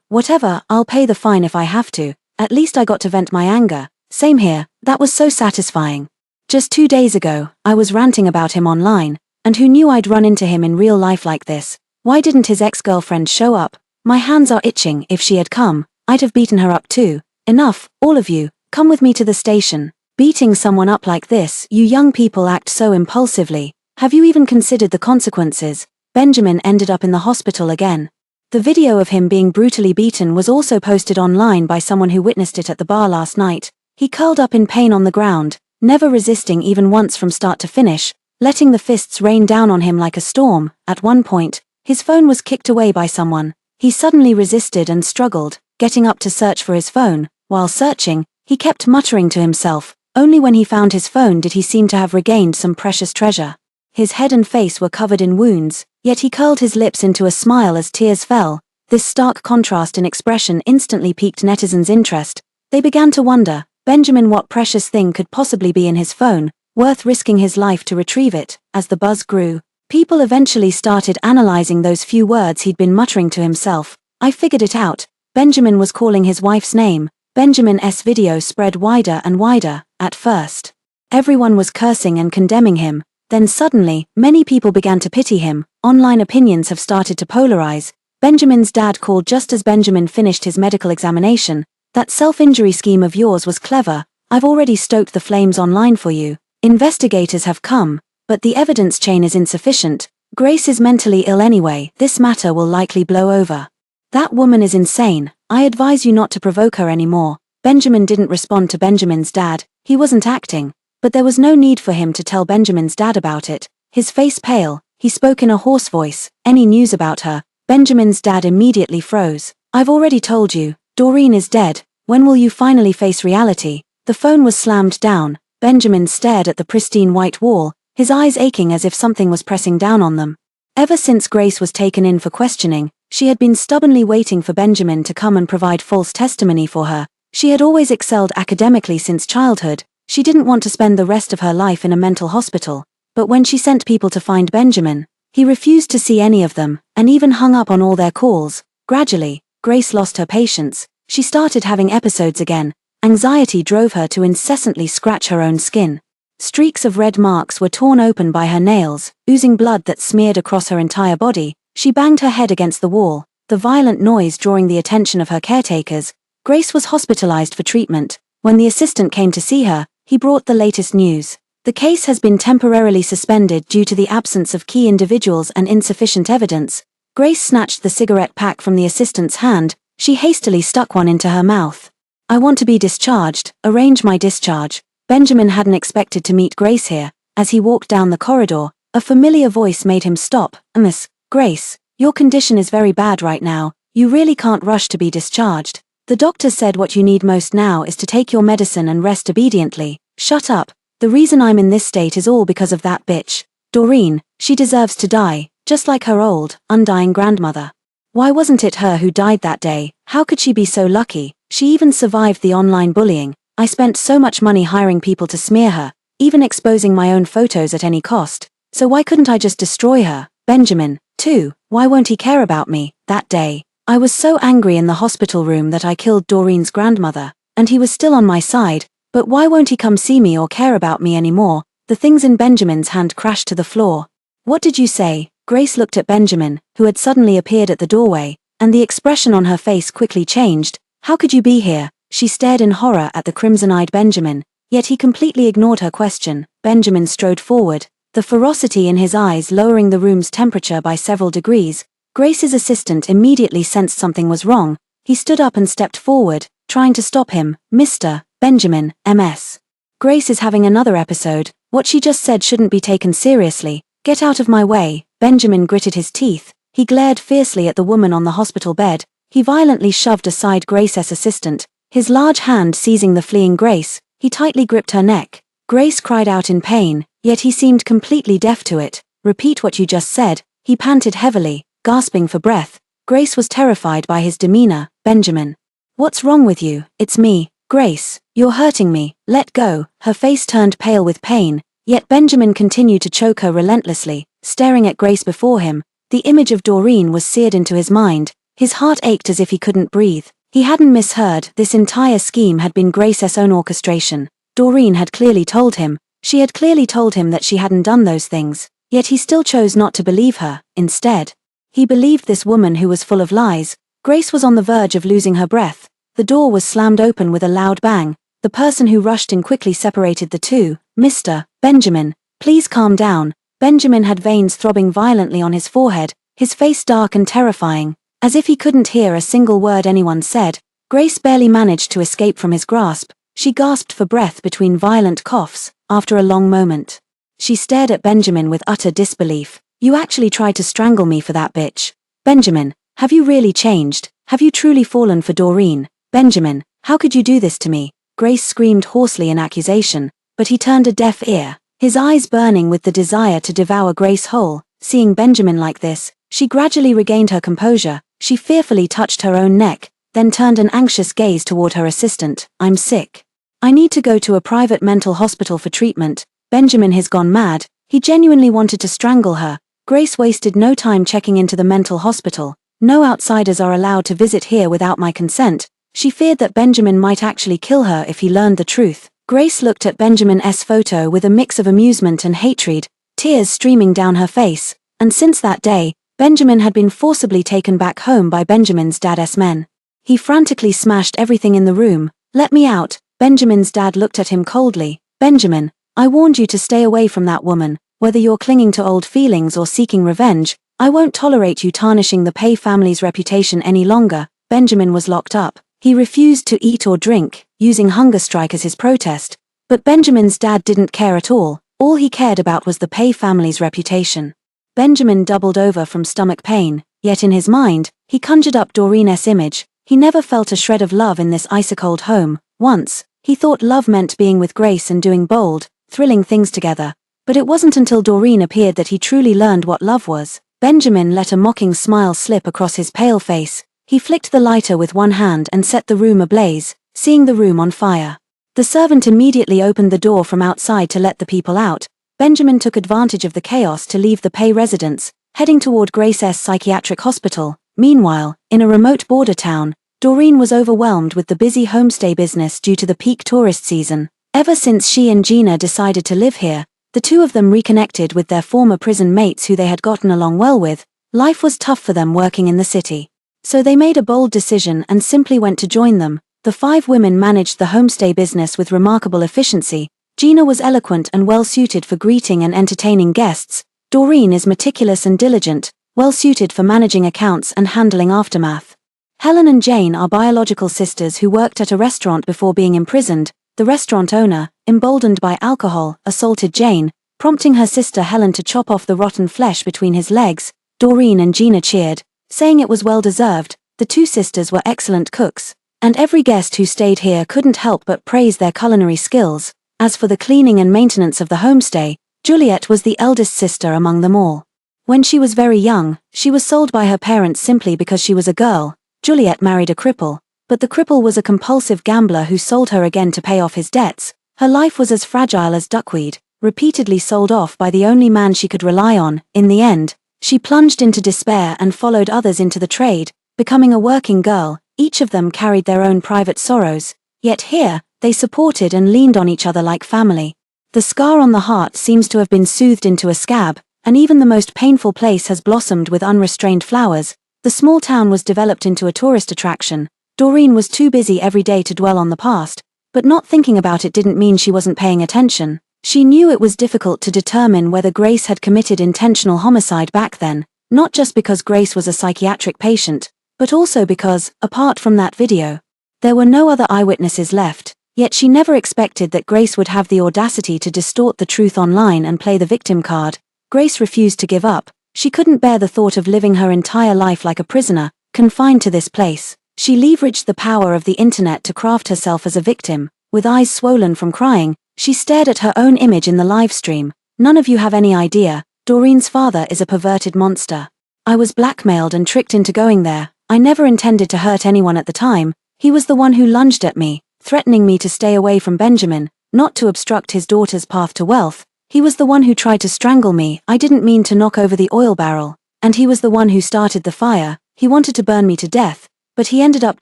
Whatever, I'll pay the fine if I have to. At least I got to vent my anger. Same here, that was so satisfying. Just 2 days ago, I was ranting about him online, and who knew I'd run into him in real life like this? Why didn't his ex-girlfriend show up? My hands are itching. If she had come, I'd have beaten her up too. Enough, all of you, come with me to the station. Beating someone up like this, you young people act so impulsively. Have you even considered the consequences? Benjamin ended up in the hospital again. The video of him being brutally beaten was also posted online by someone who witnessed it at the bar last night. He curled up in pain on the ground, never resisting even once from start to finish, letting the fists rain down on him like a storm. At one point, his phone was kicked away by someone. He suddenly resisted and struggled, getting up to search for his phone. While searching, he kept muttering to himself. Only when he found his phone did he seem to have regained some precious treasure. His head and face were covered in wounds, yet he curled his lips into a smile as tears fell. This stark contrast in expression instantly piqued netizens' interest. They began to wonder, Benjamin, what precious thing could possibly be in his phone, worth risking his life to retrieve it? As the buzz grew, people eventually started analyzing those few words he'd been muttering to himself. I figured it out. Benjamin was calling his wife's name. Benjamin's video spread wider and wider. At first, everyone was cursing and condemning him. Then suddenly, many people began to pity him. Online opinions have started to polarize. Benjamin's dad called just as Benjamin finished his medical examination. That self-injury scheme of yours was clever. I've already stoked the flames online for you. Investigators have come, but the evidence chain is insufficient. Grace is mentally ill anyway. This matter will likely blow over. That woman is insane. I advise you not to provoke her anymore. Benjamin didn't respond to Benjamin's dad. He wasn't acting. But there was no need for him to tell Benjamin's dad about it. His face pale, he spoke in a hoarse voice. Any news about her? Benjamin's dad immediately froze. I've already told you. Doreen is dead. When will you finally face reality? The phone was slammed down. Benjamin stared at the pristine white wall, his eyes aching as if something was pressing down on them. Ever since Grace was taken in for questioning, she had been stubbornly waiting for Benjamin to come and provide false testimony for her. She had always excelled academically since childhood. She didn't want to spend the rest of her life in a mental hospital. But when she sent people to find Benjamin, he refused to see any of them, and even hung up on all their calls. Gradually, Grace lost her patience. She started having episodes again. Anxiety drove her to incessantly scratch her own skin. Streaks of red marks were torn open by her nails, oozing blood that smeared across her entire body. She banged her head against the wall, the violent noise drawing the attention of her caretakers. Grace was hospitalized for treatment. When the assistant came to see her, he brought the latest news. The case has been temporarily suspended due to the absence of key individuals and insufficient evidence. Grace snatched the cigarette pack from the assistant's hand. She hastily stuck one into her mouth. I want to be discharged. Arrange my discharge. Benjamin hadn't expected to meet Grace here. As he walked down the corridor, a familiar voice made him stop. Miss Grace, your condition is very bad right now. You really can't rush to be discharged. The doctor said what you need most now is to take your medicine and rest obediently. Shut up. The reason I'm in this state is all because of that bitch. Doreen, she deserves to die, just like her old, undying grandmother. Why wasn't it her who died that day? How could she be so lucky? She even survived the online bullying. I spent so much money hiring people to smear her, even exposing my own photos at any cost. So why couldn't I just destroy her? Benjamin, too, why won't he care about me? That day, I was so angry in the hospital room that I killed Doreen's grandmother, and he was still on my side. But why won't he come see me or care about me anymore? The things in Benjamin's hand crashed to the floor. What did you say? Grace looked at Benjamin, who had suddenly appeared at the doorway, and the expression on her face quickly changed. How could you be here? She stared in horror at the crimson-eyed Benjamin, yet he completely ignored her question. Benjamin strode forward, the ferocity in his eyes lowering the room's temperature by several degrees. Grace's assistant immediately sensed something was wrong. He stood up and stepped forward, trying to stop him. Mr. Benjamin, MS. Grace is having another episode. What she just said shouldn't be taken seriously. Get out of my way. Benjamin gritted his teeth. He glared fiercely at the woman on the hospital bed. He violently shoved aside Grace's assistant, his large hand seizing the fleeing Grace. He tightly gripped her neck. Grace cried out in pain, yet he seemed completely deaf to it. Repeat what you just said. He panted heavily, gasping for breath. Grace was terrified by his demeanor. Benjamin. What's wrong with you? It's me. Grace, you're hurting me. Let go. Her face turned pale with pain, yet Benjamin continued to choke her relentlessly, staring at Grace before him. The image of Doreen was seared into his mind. His heart ached as if he couldn't breathe. He hadn't misheard. This entire scheme had been Grace's own orchestration. Doreen had clearly told him. She had clearly told him that she hadn't done those things, yet he still chose not to believe her. Instead, he believed this woman who was full of lies. Grace was on the verge of losing her breath. The door was slammed open with a loud bang. The person who rushed in quickly separated the two. Mr. Benjamin, please calm down. Benjamin had veins throbbing violently on his forehead, his face dark and terrifying, as if he couldn't hear a single word anyone said. Grace barely managed to escape from his grasp. She gasped for breath between violent coughs. After a long moment, she stared at Benjamin with utter disbelief. You actually tried to strangle me for that, bitch. Benjamin, have you really changed? Have you truly fallen for Doreen? Benjamin, how could you do this to me? Grace screamed hoarsely in accusation, but he turned a deaf ear, his eyes burning with the desire to devour Grace whole. Seeing Benjamin like this, she gradually regained her composure. She fearfully touched her own neck, then turned an anxious gaze toward her assistant. I'm sick. I need to go to a private mental hospital for treatment. Benjamin has gone mad. He genuinely wanted to strangle her. Grace wasted no time checking into the mental hospital. No outsiders are allowed to visit here without my consent. She feared that Benjamin might actually kill her if he learned the truth. Grace looked at Benjamin's photo with a mix of amusement and hatred, tears streaming down her face, and since that day, Benjamin had been forcibly taken back home by Benjamin's dad's men. He frantically smashed everything in the room. Let me out. Benjamin's dad looked at him coldly. Benjamin, I warned you to stay away from that woman. Whether you're clinging to old feelings or seeking revenge, I won't tolerate you tarnishing the Pei family's reputation any longer. Benjamin was locked up. He refused to eat or drink, using hunger strike as his protest. But Benjamin's dad didn't care at all. All he cared about was the Pei family's reputation. Benjamin doubled over from stomach pain, yet in his mind, he conjured up Doreen's image. He never felt a shred of love in this ice-cold home. Once, he thought love meant being with Grace and doing bold, thrilling things together. But it wasn't until Doreen appeared that he truly learned what love was. Benjamin let a mocking smile slip across his pale face. He flicked the lighter with one hand and set the room ablaze, seeing the room on fire. The servant immediately opened the door from outside to let the people out. Benjamin took advantage of the chaos to leave the Pei residence, heading toward Grace's psychiatric hospital. Meanwhile, in a remote border town, Doreen was overwhelmed with the busy homestay business due to the peak tourist season. Ever since she and Gina decided to live here, the two of them reconnected with their former prison mates who they had gotten along well with. Life was tough for them working in the city. So they made a bold decision and simply went to join them. The 5 women managed the homestay business with remarkable efficiency. Gina was eloquent and well-suited for greeting and entertaining guests. Doreen is meticulous and diligent, well-suited for managing accounts and handling aftermath. Helen and Jane are biological sisters who worked at a restaurant before being imprisoned. The restaurant owner, emboldened by alcohol, assaulted Jane, prompting her sister Helen to chop off the rotten flesh between his legs. Doreen and Gina cheered, saying it was well-deserved. The two sisters were excellent cooks, and every guest who stayed here couldn't help but praise their culinary skills. As for the cleaning and maintenance of the homestay, Juliet was the eldest sister among them all. When she was very young, she was sold by her parents simply because she was a girl. Juliet married a cripple, but the cripple was a compulsive gambler who sold her again to pay off his debts. Her life was as fragile as duckweed, repeatedly sold off by the only man she could rely on. In the end, she plunged into despair and followed others into the trade, becoming a working girl. Each of them carried their own private sorrows, yet here, they supported and leaned on each other like family. The scar on the heart seems to have been soothed into a scab, and even the most painful place has blossomed with unrestrained flowers. The small town was developed into a tourist attraction. Doreen was too busy every day to dwell on the past, but not thinking about it didn't mean she wasn't paying attention. She knew it was difficult to determine whether Grace had committed intentional homicide back then, not just because Grace was a psychiatric patient, but also because, apart from that video, there were no other eyewitnesses left. Yet she never expected that Grace would have the audacity to distort the truth online and play the victim card. Grace refused to give up. She couldn't bear the thought of living her entire life like a prisoner, confined to this place. She leveraged the power of the internet to craft herself as a victim. With eyes swollen from crying, she stared at her own image in the live stream. None of you have any idea. Doreen's father is a perverted monster. I was blackmailed and tricked into going there. I never intended to hurt anyone at the time. He was the one who lunged at me, threatening me to stay away from Benjamin, not to obstruct his daughter's path to wealth. He was the one who tried to strangle me. I didn't mean to knock over the oil barrel. And he was the one who started the fire. He wanted to burn me to death, but he ended up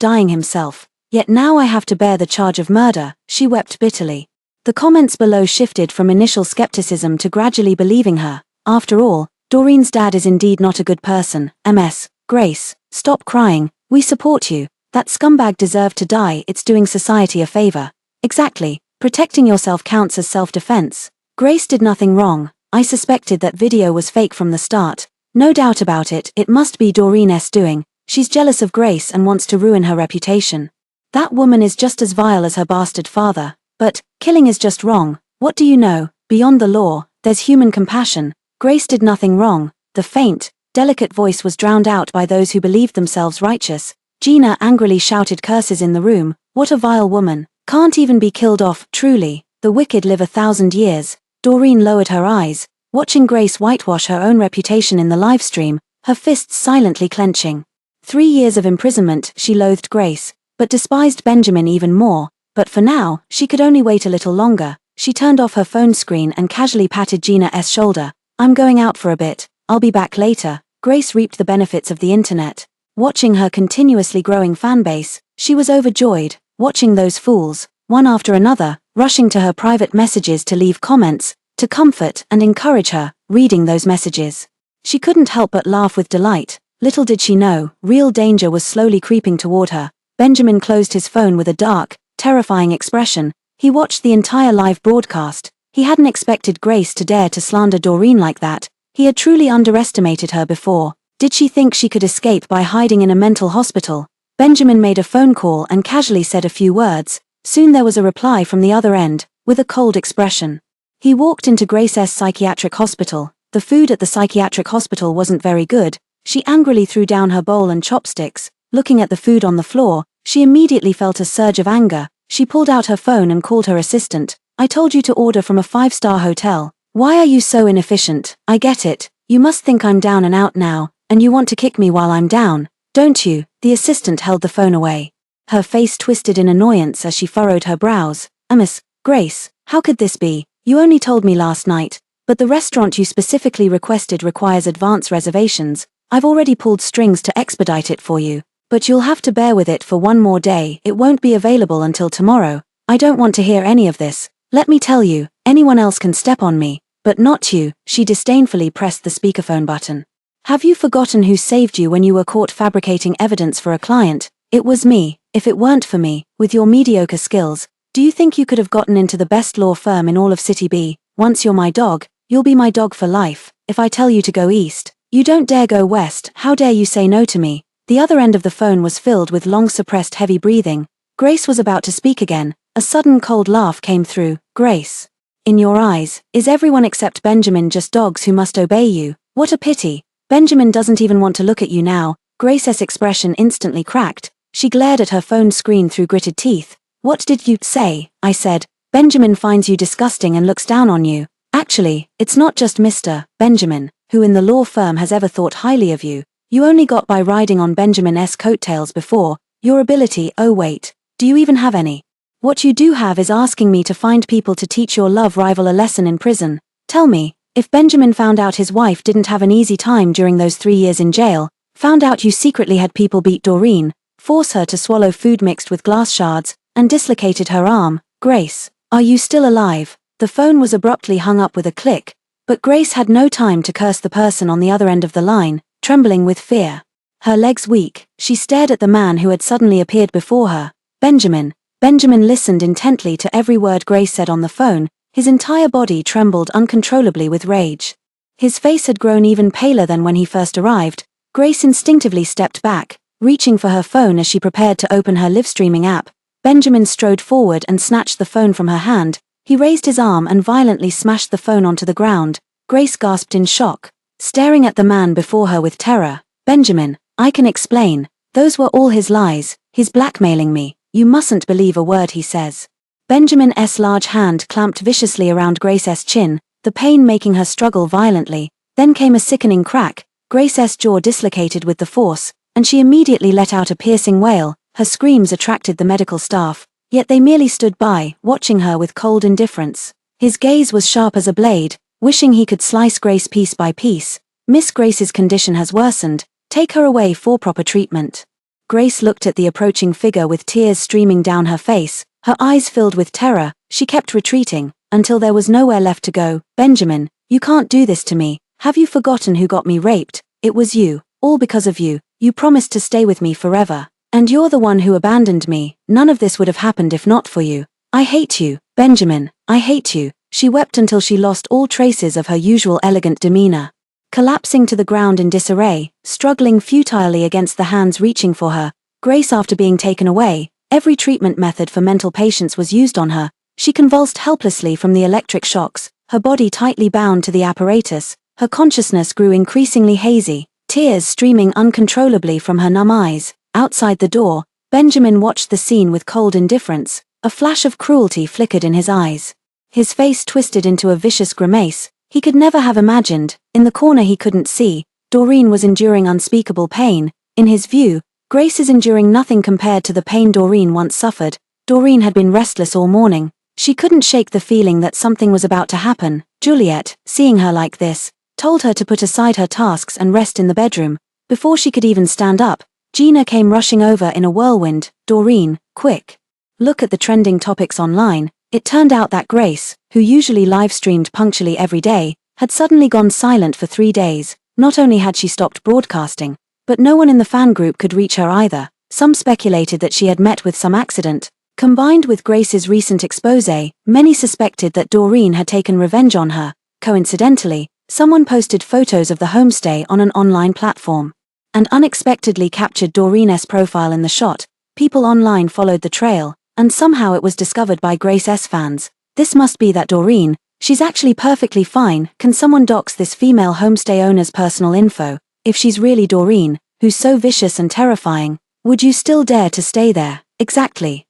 dying himself. Yet now I have to bear the charge of murder. She wept bitterly. The comments below shifted from initial skepticism to gradually believing her. After all, Doreen's dad is indeed not a good person. MS. Grace, stop crying. We support you. That scumbag deserved to die. It's doing society a favor. Exactly. Protecting yourself counts as self-defense. Grace did nothing wrong. I suspected that video was fake from the start. No doubt about it, it must be Doreen's doing. She's jealous of Grace and wants to ruin her reputation. That woman is just as vile as her bastard father. But, killing is just wrong. What do you know? Beyond the law, there's human compassion. Grace did nothing wrong. The faint, delicate voice was drowned out by those who believed themselves righteous. Gina angrily shouted curses in the room. What a vile woman. Can't even be killed off. Truly, the wicked live 1,000 years. Doreen lowered her eyes, watching Grace whitewash her own reputation in the livestream, her fists silently clenching. 3 years of imprisonment. She loathed Grace, but despised Benjamin even more. But for now, she could only wait a little longer. She turned off her phone screen and casually patted Gina's shoulder. I'm going out for a bit. I'll be back later. Grace reaped the benefits of the internet. Watching her continuously growing fanbase, she was overjoyed, watching those fools, one after another, rushing to her private messages to leave comments, to comfort and encourage her, reading those messages. She couldn't help but laugh with delight. Little did she know, real danger was slowly creeping toward her. Benjamin closed his phone with a dark, terrifying expression. He watched the entire live broadcast. He hadn't expected Grace to dare to slander Doreen like that. He had truly underestimated her before. Did she think she could escape by hiding in a mental hospital? Benjamin made a phone call and casually said a few words. Soon there was a reply from the other end, with a cold expression. He walked into Grace's psychiatric hospital. The food at the psychiatric hospital wasn't very good. She angrily threw down her bowl and chopsticks. Looking at the food on the floor, she immediately felt a surge of anger. She pulled out her phone and called her assistant. I told you to order from a 5-star hotel. Why are you so inefficient? I get it. You must think I'm down and out now, and you want to kick me while I'm down, don't you? The assistant held the phone away. Her face twisted in annoyance as she furrowed her brows. Miss Grace, how could this be? You only told me last night, but the restaurant you specifically requested requires advance reservations. I've already pulled strings to expedite it for you, but you'll have to bear with it for one more day. It won't be available until tomorrow. I don't want to hear any of this. Let me tell you, anyone else can step on me, but not you. She disdainfully pressed the speakerphone button. Have you forgotten who saved you when you were caught fabricating evidence for a client? It was me. If it weren't for me, with your mediocre skills, do you think you could have gotten into the best law firm in all of City B? Once you're my dog, you'll be my dog for life. If I tell you to go east, you don't dare go west. How dare you say no to me? The other end of the phone was filled with long-suppressed heavy breathing. Grace was about to speak again. A sudden cold laugh came through. Grace, in your eyes, is everyone except Benjamin just dogs who must obey you? What a pity. Benjamin doesn't even want to look at you now. Grace's expression instantly cracked. She glared at her phone screen through gritted teeth. What did you say? I said, Benjamin finds you disgusting and looks down on you. Actually, it's not just Mr. Benjamin, who in the law firm has ever thought highly of you. You only got by riding on Benjamin's coattails before. Your ability, oh wait, do you even have any? What you do have is asking me to find people to teach your love rival a lesson in prison. Tell me, if Benjamin found out his wife didn't have an easy time during those 3 years in jail, found out you secretly had people beat Doreen, force her to swallow food mixed with glass shards, and dislocated her arm, Grace, are you still alive? The phone was abruptly hung up with a click, but Grace had no time to curse the person on the other end of the line, trembling with fear. Her legs weak, she stared at the man who had suddenly appeared before her. Benjamin. Benjamin listened intently to every word Grace said on the phone. His entire body trembled uncontrollably with rage. His face had grown even paler than when he first arrived. Grace instinctively stepped back, reaching for her phone as she prepared to open her live streaming app. Benjamin strode forward and snatched the phone from her hand. He raised his arm and violently smashed the phone onto the ground. Grace gasped in shock, staring at the man before her with terror. Benjamin, I can explain. Those were all his lies. He's blackmailing me. You mustn't believe a word he says. Benjamin's large hand clamped viciously around Grace's chin, the pain making her struggle violently. Then came a sickening crack. Grace's jaw dislocated with the force, and she immediately let out a piercing wail. Her screams attracted the medical staff, yet they merely stood by, watching her with cold indifference. His gaze was sharp as a blade, wishing he could slice Grace piece by piece. Miss Grace's condition has worsened. Take her away for proper treatment. Grace looked at the approaching figure with tears streaming down her face, her eyes filled with terror. She kept retreating, until there was nowhere left to go. Benjamin, you can't do this to me. Have you forgotten who got me raped? It was you. All because of you. You promised to stay with me forever. And you're the one who abandoned me. None of this would have happened if not for you. I hate you, Benjamin. I hate you. She wept until she lost all traces of her usual elegant demeanor. Collapsing to the ground in disarray, struggling futilely against the hands reaching for her, Grace, after being taken away, every treatment method for mental patients was used on her. She convulsed helplessly from the electric shocks, her body tightly bound to the apparatus. Her consciousness grew increasingly hazy, tears streaming uncontrollably from her numb eyes. Outside the door, Benjamin watched the scene with cold indifference. A flash of cruelty flickered in his eyes. His face twisted into a vicious grimace. He could never have imagined, in the corner he couldn't see, Doreen was enduring unspeakable pain. In his view, Grace is enduring nothing compared to the pain Doreen once suffered. Doreen had been restless all morning. She couldn't shake the feeling that something was about to happen. Juliet, seeing her like this, told her to put aside her tasks and rest in the bedroom. Before she could even stand up, Gina came rushing over in a whirlwind. Doreen, quick. Look at the trending topics online. It turned out that Grace, who usually live-streamed punctually every day, had suddenly gone silent for 3 days. Not only had she stopped broadcasting, but no one in the fan group could reach her either. Some speculated that she had met with some accident. Combined with Grace's recent expose, many suspected that Doreen had taken revenge on her. Coincidentally, someone posted photos of the homestay on an online platform, and unexpectedly captured Doreen's profile in the shot. People online followed the trail, and somehow it was discovered by Grace's fans. This must be that Doreen. She's actually perfectly fine. Can someone dox this female homestay owner's personal info? If she's really Doreen, who's so vicious and terrifying, would you still dare to stay there? Exactly.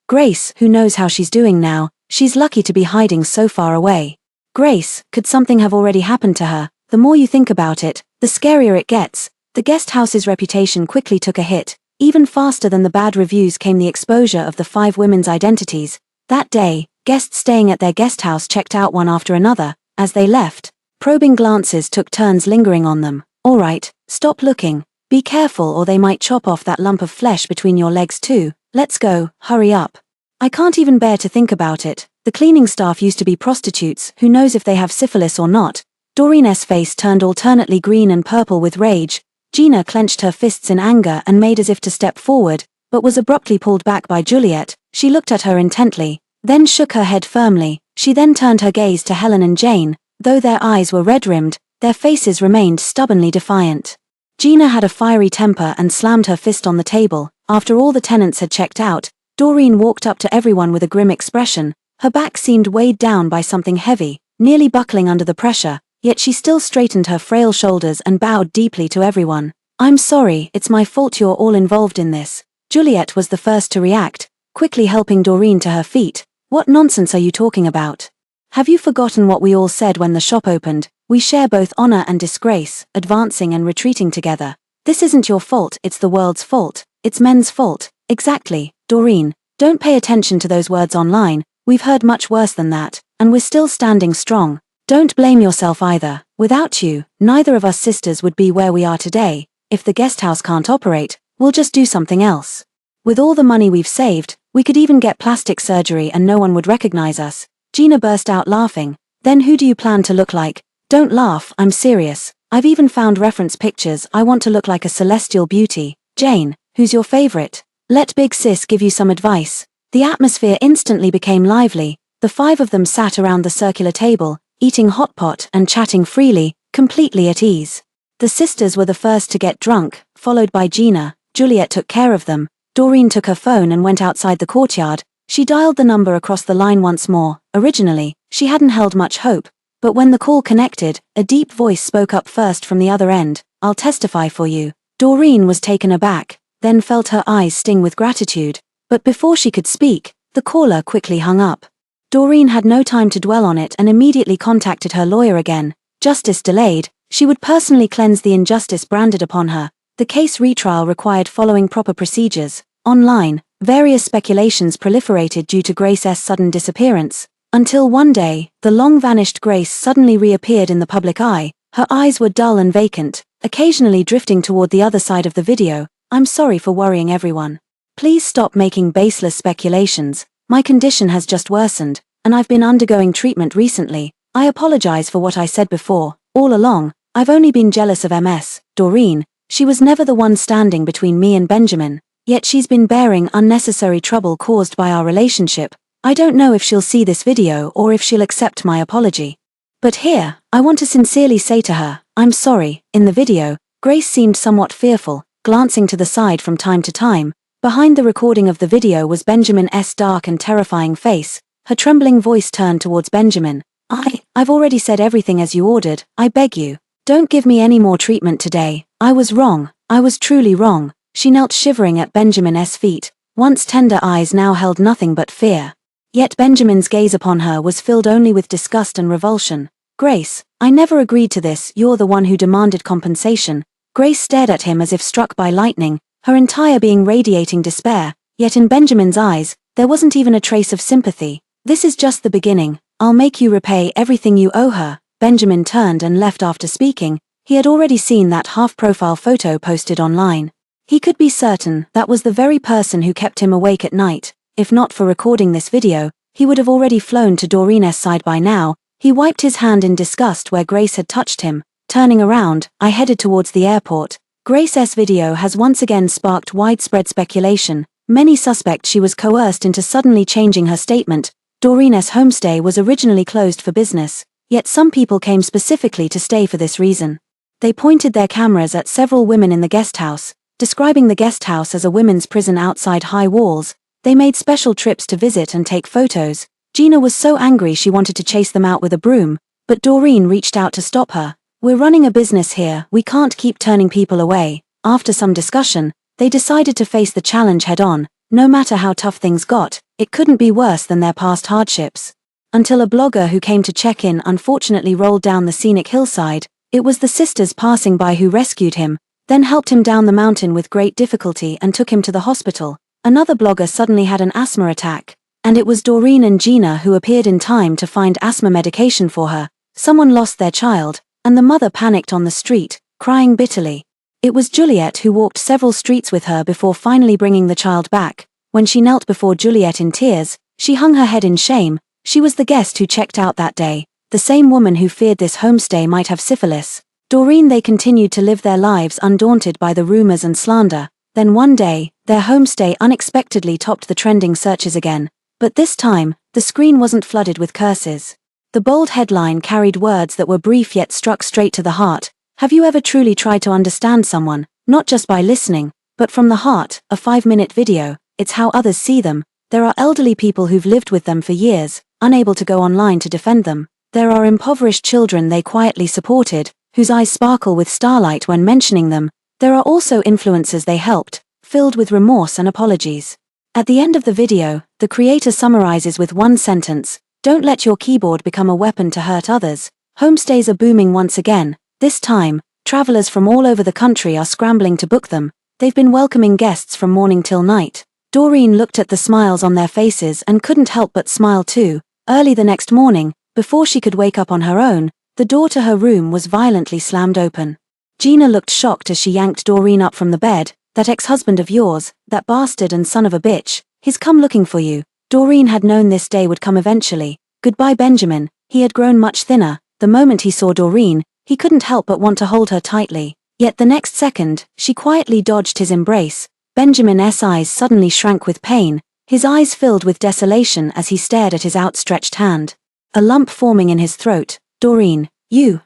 Grace, who knows how she's doing now? She's lucky to be hiding so far away. Grace, could something have already happened to her? The more you think about it, the scarier it gets. The guest house's reputation quickly took a hit. Even faster than the bad reviews came the exposure of the 5 women's identities. That day, guests staying at their guest house checked out one after another. As they left, probing glances took turns lingering on them. All right, stop looking. Be careful or they might chop off that lump of flesh between your legs too. Let's go, hurry up. I can't even bear to think about it. The cleaning staff used to be prostitutes. Who knows if they have syphilis or not? Doreen's face turned alternately green and purple with rage. Gina clenched her fists in anger and made as if to step forward, but was abruptly pulled back by Juliet. She looked at her intently, then shook her head firmly. She then turned her gaze to Helen and Jane. Though their eyes were red-rimmed, their faces remained stubbornly defiant. Gina had a fiery temper and slammed her fist on the table. After all the tenants had checked out, Doreen walked up to everyone with a grim expression. Her back seemed weighed down by something heavy, nearly buckling under the pressure, yet she still straightened her frail shoulders and bowed deeply to everyone. I'm sorry, it's my fault you're all involved in this. Juliet was the first to react, quickly helping Doreen to her feet. What nonsense are you talking about? Have you forgotten what we all said when the shop opened? We share both honor and disgrace, advancing and retreating together. This isn't your fault, it's the world's fault. It's men's fault. Exactly, Doreen. Don't pay attention to those words online. We've heard much worse than that, and we're still standing strong. Don't blame yourself either. Without you, neither of us sisters would be where we are today. If the guest house can't operate, we'll just do something else. With all the money we've saved, we could even get plastic surgery and no one would recognize us. Gina burst out laughing. Then who do you plan to look like? Don't laugh, I'm serious. I've even found reference pictures. I want to look like a celestial beauty. Jane, who's your favorite? Let Big Sis give you some advice. The atmosphere instantly became lively. The 5 of them sat around the circular table, eating hot pot and chatting freely, completely at ease. The sisters were the first to get drunk, followed by Gina. Juliet took care of them, Doreen took her phone and went outside the courtyard. She dialed the number across the line once more. Originally, she hadn't held much hope, but when the call connected, a deep voice spoke up first from the other end. "I'll testify for you." Doreen was taken aback, then felt her eyes sting with gratitude. But before she could speak, the caller quickly hung up. Doreen had no time to dwell on it and immediately contacted her lawyer again. Justice delayed. She would personally cleanse the injustice branded upon her. The case retrial required following proper procedures. Online, various speculations proliferated due to Grace's sudden disappearance, until one day, the long-vanished Grace suddenly reappeared in the public eye. Her eyes were dull and vacant, occasionally drifting toward the other side of the video. "I'm sorry for worrying everyone. Please stop making baseless speculations. My condition has just worsened, and I've been undergoing treatment recently. I apologize for what I said before. All along, I've only been jealous of Ms. Doreen. She was never the one standing between me and Benjamin, yet she's been bearing unnecessary trouble caused by our relationship. I don't know if she'll see this video or if she'll accept my apology. But here, I want to sincerely say to her, I'm sorry." In the video, Grace seemed somewhat fearful, glancing to the side from time to time. Behind the recording of the video was Benjamin's dark and terrifying face. Her trembling voice turned towards Benjamin. I've already said everything as you ordered. I beg you, don't give me any more treatment today. I was wrong. I was truly wrong." She knelt shivering at Benjamin's feet. Once tender eyes now held nothing but fear. Yet Benjamin's gaze upon her was filled only with disgust and revulsion. "Grace, I never agreed to this. You're the one who demanded compensation." Grace stared at him as if struck by lightning, her entire being radiating despair, yet in Benjamin's eyes, there wasn't even a trace of sympathy. "This is just the beginning. I'll make you repay everything you owe her." Benjamin turned and left after speaking. He had already seen that half-profile photo posted online. He could be certain that was the very person who kept him awake at night. If not for recording this video, he would have already flown to Doreen's side by now. He wiped his hand in disgust where Grace had touched him. Turning around, I headed towards the airport. Grace's video has once again sparked widespread speculation. Many suspect she was coerced into suddenly changing her statement. Doreen's homestay was originally closed for business, yet some people came specifically to stay for this reason. They pointed their cameras at several women in the guest house, describing the guest house as a women's prison outside high walls. They made special trips to visit and take photos. Gina was so angry she wanted to chase them out with a broom, but Doreen reached out to stop her. "We're running a business here, we can't keep turning people away." After some discussion, they decided to face the challenge head-on. No matter how tough things got, it couldn't be worse than their past hardships. Until a blogger who came to check in unfortunately rolled down the scenic hillside. It was the sisters passing by who rescued him, then helped him down the mountain with great difficulty and took him to the hospital. Another blogger suddenly had an asthma attack, and it was Doreen and Gina who appeared in time to find asthma medication for her. Someone lost their child, and the mother panicked on the street, crying bitterly. It was Juliet who walked several streets with her before finally bringing the child back. When she knelt before Juliet in tears, she hung her head in shame. She was the guest who checked out that day, the same woman who feared this homestay might have syphilis. Doreen they continued to live their lives undaunted by the rumors and slander. Then one day, their homestay unexpectedly topped the trending searches again. But this time, the screen wasn't flooded with curses. The bold headline carried words that were brief yet struck straight to the heart. Have you ever truly tried to understand someone, not just by listening, but from the heart? A 5-minute video, it's how others see them. There are elderly people who've lived with them for years, unable to go online to defend them. There are impoverished children they quietly supported, whose eyes sparkle with starlight when mentioning them. There are also influencers they helped, filled with remorse and apologies. At the end of the video, the creator summarizes with one sentence: "Don't let your keyboard become a weapon to hurt others." Homestays are booming once again. This time, travelers from all over the country are scrambling to book them. They've been welcoming guests from morning till night. Doreen looked at the smiles on their faces and couldn't help but smile too. Early the next morning, before she could wake up on her own, the door to her room was violently slammed open. Gina looked shocked as she yanked Doreen up from the bed. "That ex-husband of yours, that bastard and son of a bitch, he's come looking for you." Doreen had known this day would come eventually. Goodbye Benjamin. He had grown much thinner. The moment he saw Doreen, he couldn't help but want to hold her tightly. Yet the next second, she quietly dodged his embrace. Benjamin's eyes suddenly shrank with pain, his eyes filled with desolation as he stared at his outstretched hand. A lump forming in his throat. "Doreen,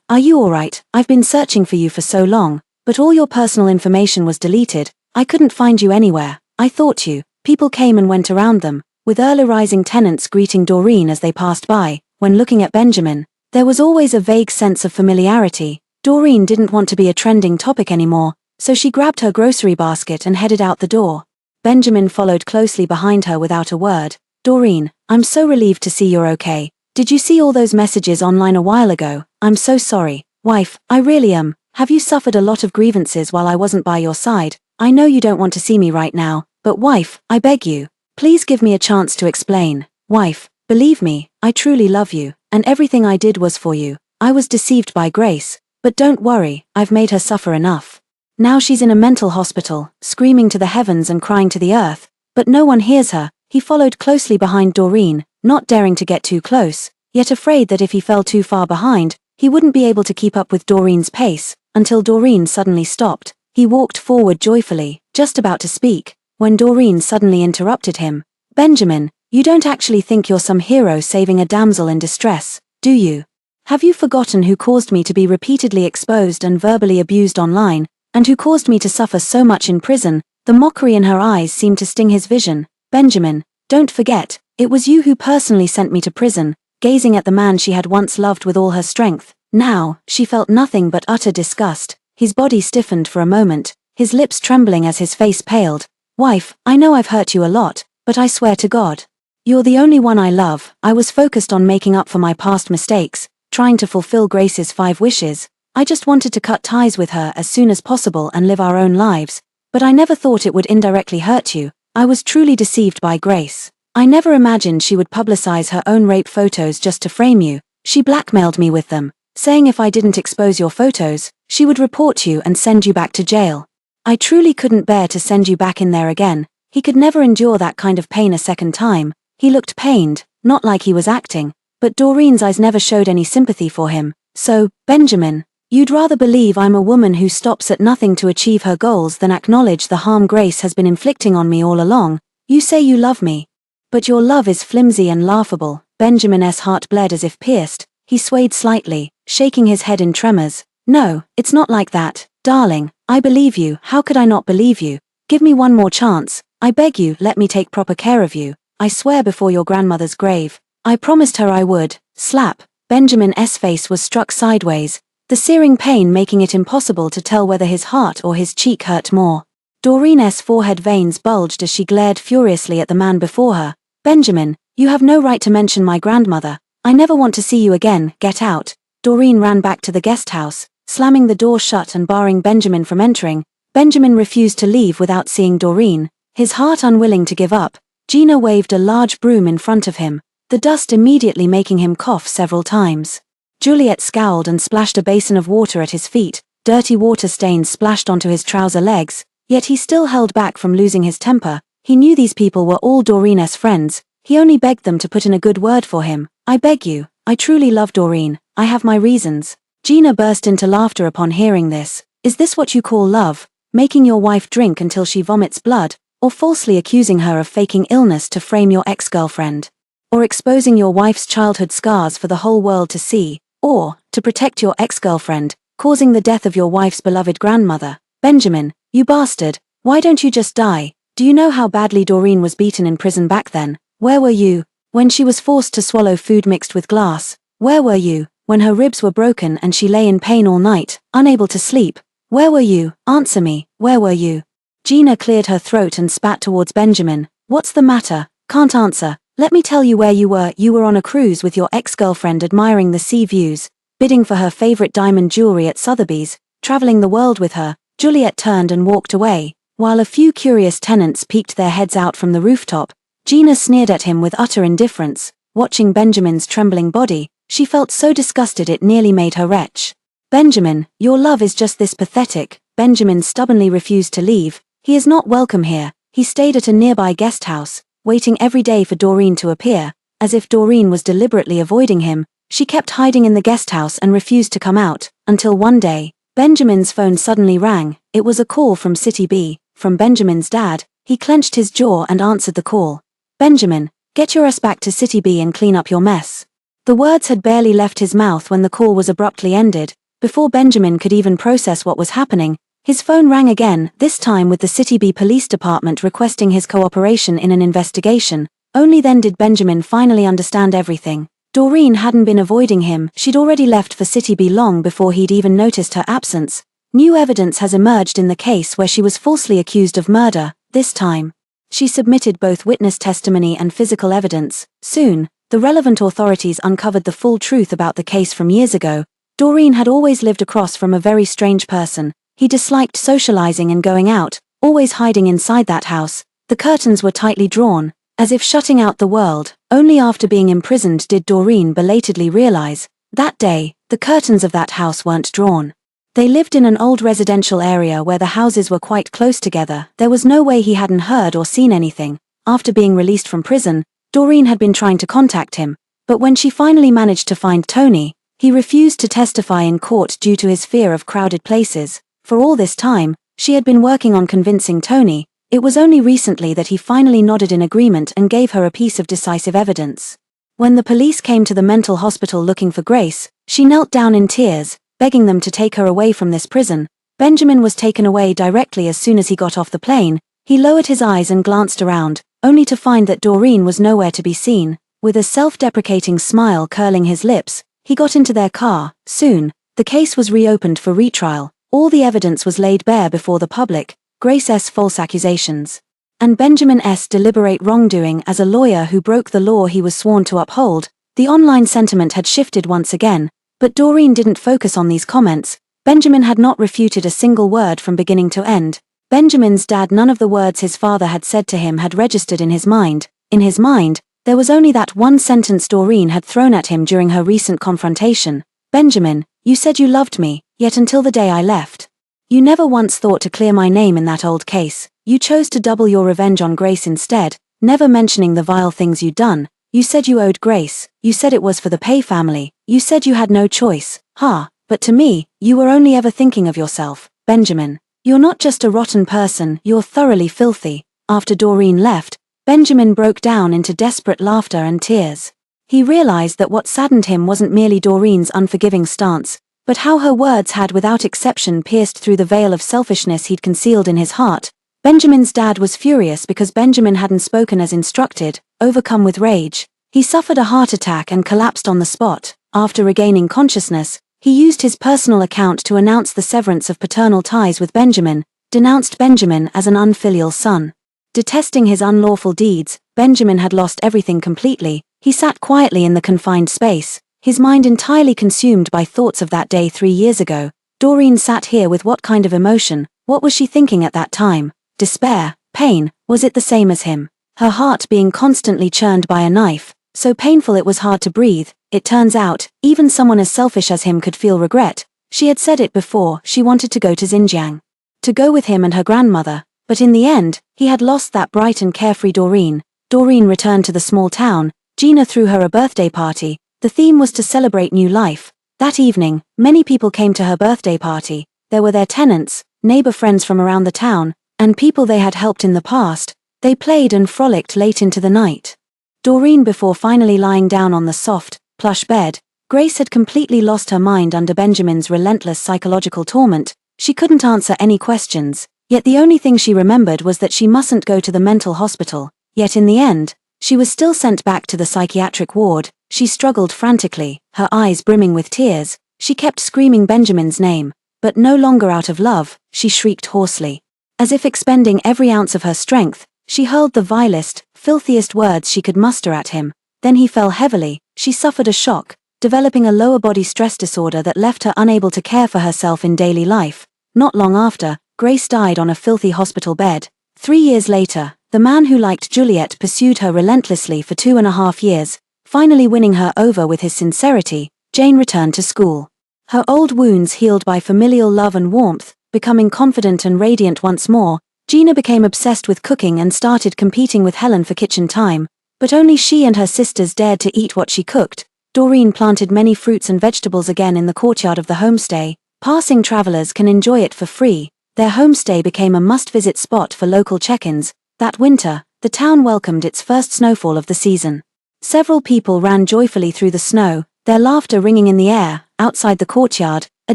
are you alright? I've been searching for you for so long, but all your personal information was deleted. I couldn't find you anywhere. I thought you. People came and went around them, with early rising tenants greeting Doreen as they passed by. When looking at Benjamin, there was always a vague sense of familiarity. Doreen didn't want to be a trending topic anymore, so she grabbed her grocery basket and headed out the door. Benjamin followed closely behind her without a word. Doreen, I'm so relieved to see you're okay. Did you see all those messages online a while ago? I'm so sorry. Wife, I really am. Have you suffered a lot of grievances while I wasn't by your side? I know you don't want to see me right now, but wife, I beg you. Please give me a chance to explain. Wife, believe me, I truly love you, and everything I did was for you. I was deceived by Grace, but don't worry, I've made her suffer enough. Now she's in a mental hospital, screaming to the heavens and crying to the earth, but no one hears her. He followed closely behind Doreen, not daring to get too close, yet afraid that if he fell too far behind, he wouldn't be able to keep up with Doreen's pace, until Doreen suddenly stopped. He walked forward joyfully, just about to speak, when Doreen suddenly interrupted him. Benjamin, you don't actually think you're some hero saving a damsel in distress, do you? Have you forgotten who caused me to be repeatedly exposed and verbally abused online, and who caused me to suffer so much in prison? The mockery in her eyes seemed to sting his vision. Benjamin, don't forget, it was you who personally sent me to prison. Gazing at the man she had once loved with all her strength, now, she felt nothing but utter disgust. His body stiffened for a moment, his lips trembling as his face paled. Wife, I know I've hurt you a lot, but I swear to God, you're the only one I love. I was focused on making up for my past mistakes, trying to fulfill Grace's 5 wishes. I just wanted to cut ties with her as soon as possible and live our own lives, but I never thought it would indirectly hurt you. I was truly deceived by Grace. I never imagined she would publicize her own rape photos just to frame you. She blackmailed me with them, saying if I didn't expose your photos, she would report you and send you back to jail. I truly couldn't bear to send you back in there again. He could never endure that kind of pain a second time. He looked pained, not like he was acting, but Doreen's eyes never showed any sympathy for him. So, Benjamin, you'd rather believe I'm a woman who stops at nothing to achieve her goals than acknowledge the harm Grace has been inflicting on me all along. You say you love me, but your love is flimsy and laughable. Benjamin's heart bled as if pierced. He swayed slightly, shaking his head in tremors. No, it's not like that, darling. I believe you. How could I not believe you? Give me one more chance. I beg you, let me take proper care of you. I swear before your grandmother's grave. I promised her I would. Slap. Benjamin's face was struck sideways, the searing pain making it impossible to tell whether his heart or his cheek hurt more. Doreen's forehead veins bulged as she glared furiously at the man before her. Benjamin, you have no right to mention my grandmother. I never want to see you again. Get out. Doreen ran back to the guest house, slamming the door shut and barring Benjamin from entering. Benjamin refused to leave without seeing Doreen, his heart unwilling to give up. Gina waved a large broom in front of him, the dust immediately making him cough several times. Juliet scowled and splashed a basin of water at his feet. Dirty water stains splashed onto his trouser legs, yet he still held back from losing his temper. He knew these people were all Doreen's friends. He only begged them to put in a good word for him. I beg you, I truly love Doreen. I have my reasons. Gina burst into laughter upon hearing this. Is this what you call love? Making your wife drink until she vomits blood, or falsely accusing her of faking illness to frame your ex-girlfriend? Or exposing your wife's childhood scars for the whole world to see? Or, to protect your ex-girlfriend, causing the death of your wife's beloved grandmother? Benjamin, you bastard, why don't you just die? Do you know how badly Doreen was beaten in prison back then? Where were you when she was forced to swallow food mixed with glass? Where were you when her ribs were broken and she lay in pain all night, unable to sleep? Where were you? Answer me, where were you? Gina cleared her throat and spat towards Benjamin. What's the matter? Can't answer. Let me tell you where you were. You were on a cruise with your ex-girlfriend admiring the sea views, bidding for her favorite diamond jewelry at Sotheby's, traveling the world with her. Juliet turned and walked away, while a few curious tenants peeked their heads out from the rooftop. Gina sneered at him with utter indifference. Watching Benjamin's trembling body, she felt so disgusted it nearly made her retch. Benjamin, your love is just this pathetic. Benjamin stubbornly refused to leave. He is not welcome here. He stayed at a nearby guest house, waiting every day for Doreen to appear. As if Doreen was deliberately avoiding him, she kept hiding in the guest house and refused to come out, until one day, Benjamin's phone suddenly rang. It was a call from City B, from Benjamin's dad. He clenched his jaw and answered the call. Benjamin, get your ass back to City B and clean up your mess. The words had barely left his mouth when the call was abruptly ended. Before Benjamin could even process what was happening, His phone rang again, this time with the City B Police Department requesting his cooperation in an investigation. Only then did Benjamin finally understand everything. Doreen hadn't been avoiding him, she'd already left for City B long before he'd even noticed her absence. New evidence has emerged in the case where she was falsely accused of murder. This time, she submitted both witness testimony and physical evidence. Soon, the relevant authorities uncovered the full truth about the case from years ago. Doreen had always lived across from a very strange person. He disliked socializing and going out, always hiding inside that house. The curtains were tightly drawn, as if shutting out the world. Only after being imprisoned did Doreen belatedly realize, that day, the curtains of that house weren't drawn. They lived in an old residential area where the houses were quite close together. There was no way he hadn't heard or seen anything. After being released from prison, Doreen had been trying to contact him, but when she finally managed to find Tony, he refused to testify in court due to his fear of crowded places. For all this time, she had been working on convincing Tony. It was only recently that he finally nodded in agreement and gave her a piece of decisive evidence. When the police came to the mental hospital looking for Grace, she knelt down in tears, begging them to take her away from this prison. Benjamin was taken away directly as soon as he got off the plane. He lowered his eyes and glanced around, only to find that Doreen was nowhere to be seen. With a self-deprecating smile curling his lips, he got into their car. Soon, the case was reopened for retrial. All the evidence was laid bare before the public. Grace's false accusations, and Benjamin's deliberate wrongdoing as a lawyer who broke the law he was sworn to uphold. The online sentiment had shifted once again, but Doreen didn't focus on these comments. Benjamin had not refuted a single word from beginning to end. Benjamin's dad, none of the words his father had said to him had registered in his mind. In his mind, there was only that one sentence Doreen had thrown at him during her recent confrontation. Benjamin, you said you loved me, yet until the day I left, you never once thought to clear my name in that old case. You chose to double your revenge on Grace instead, never mentioning the vile things you'd done. You said you owed Grace, you said it was for the Pay family, you said you had no choice. But to me, you were only ever thinking of yourself. Benjamin, you're not just a rotten person, you're thoroughly filthy. After Doreen left, Benjamin broke down into desperate laughter and tears. He realized that what saddened him wasn't merely Doreen's unforgiving stance, but how her words had without exception pierced through the veil of selfishness he'd concealed in his heart. Benjamin's dad was furious because Benjamin hadn't spoken as instructed. Overcome with rage, he suffered a heart attack and collapsed on the spot. After regaining consciousness, he used his personal account to announce the severance of paternal ties with Benjamin, denounced Benjamin as an unfilial son. Detesting his unlawful deeds, Benjamin had lost everything completely. He sat quietly in the confined space, his mind entirely consumed by thoughts of that day 3 years ago. Doreen sat here with what kind of emotion? What was she thinking at that time? Despair? Pain? Was it the same as him? Her heart being constantly churned by a knife, so painful it was hard to breathe. It turns out, even someone as selfish as him could feel regret. She had said it before, she wanted to go to Xinjiang. To go with him and her grandmother, but in the end, he had lost that bright and carefree Doreen. Doreen returned to the small town. Gina threw her a birthday party. The theme was to celebrate new life. That evening, many people came to her birthday party. There were their tenants, neighbor friends from around the town, and people they had helped in the past. They played and frolicked late into the night. Doreen, before finally lying down on the soft, plush bed, Grace had completely lost her mind under Benjamin's relentless psychological torment. She couldn't answer any questions, yet the only thing she remembered was that she mustn't go to the mental hospital. Yet in the end, she was still sent back to the psychiatric ward. She struggled frantically, her eyes brimming with tears. She kept screaming Benjamin's name, but no longer out of love, she shrieked hoarsely. As if expending every ounce of her strength, she hurled the vilest, filthiest words she could muster at him. Then he fell heavily. She suffered a shock, developing a lower body stress disorder that left her unable to care for herself in daily life. Not long after, Grace died on a filthy hospital bed. 3 years later, the man who liked Juliet pursued her relentlessly for 2.5 years. Finally winning her over with his sincerity, Jane returned to school. Her old wounds healed by familial love and warmth, becoming confident and radiant once more, Gina became obsessed with cooking and started competing with Helen for kitchen time. But only she and her sisters dared to eat what she cooked. Doreen planted many fruits and vegetables again in the courtyard of the homestay. Passing travelers can enjoy it for free. Their homestay became a must-visit spot for local check-ins. That winter, the town welcomed its first snowfall of the season. Several people ran joyfully through the snow, their laughter ringing in the air. Outside the courtyard, a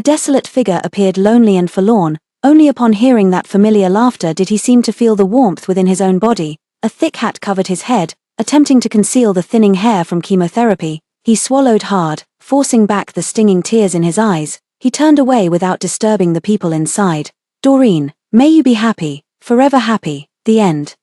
desolate figure appeared, lonely and forlorn. Only upon hearing that familiar laughter did he seem to feel the warmth within his own body. A thick hat covered his head, attempting to conceal the thinning hair from chemotherapy. He swallowed hard, forcing back the stinging tears in his eyes. He turned away without disturbing the people inside. Doreen, may you be happy, forever happy. The end.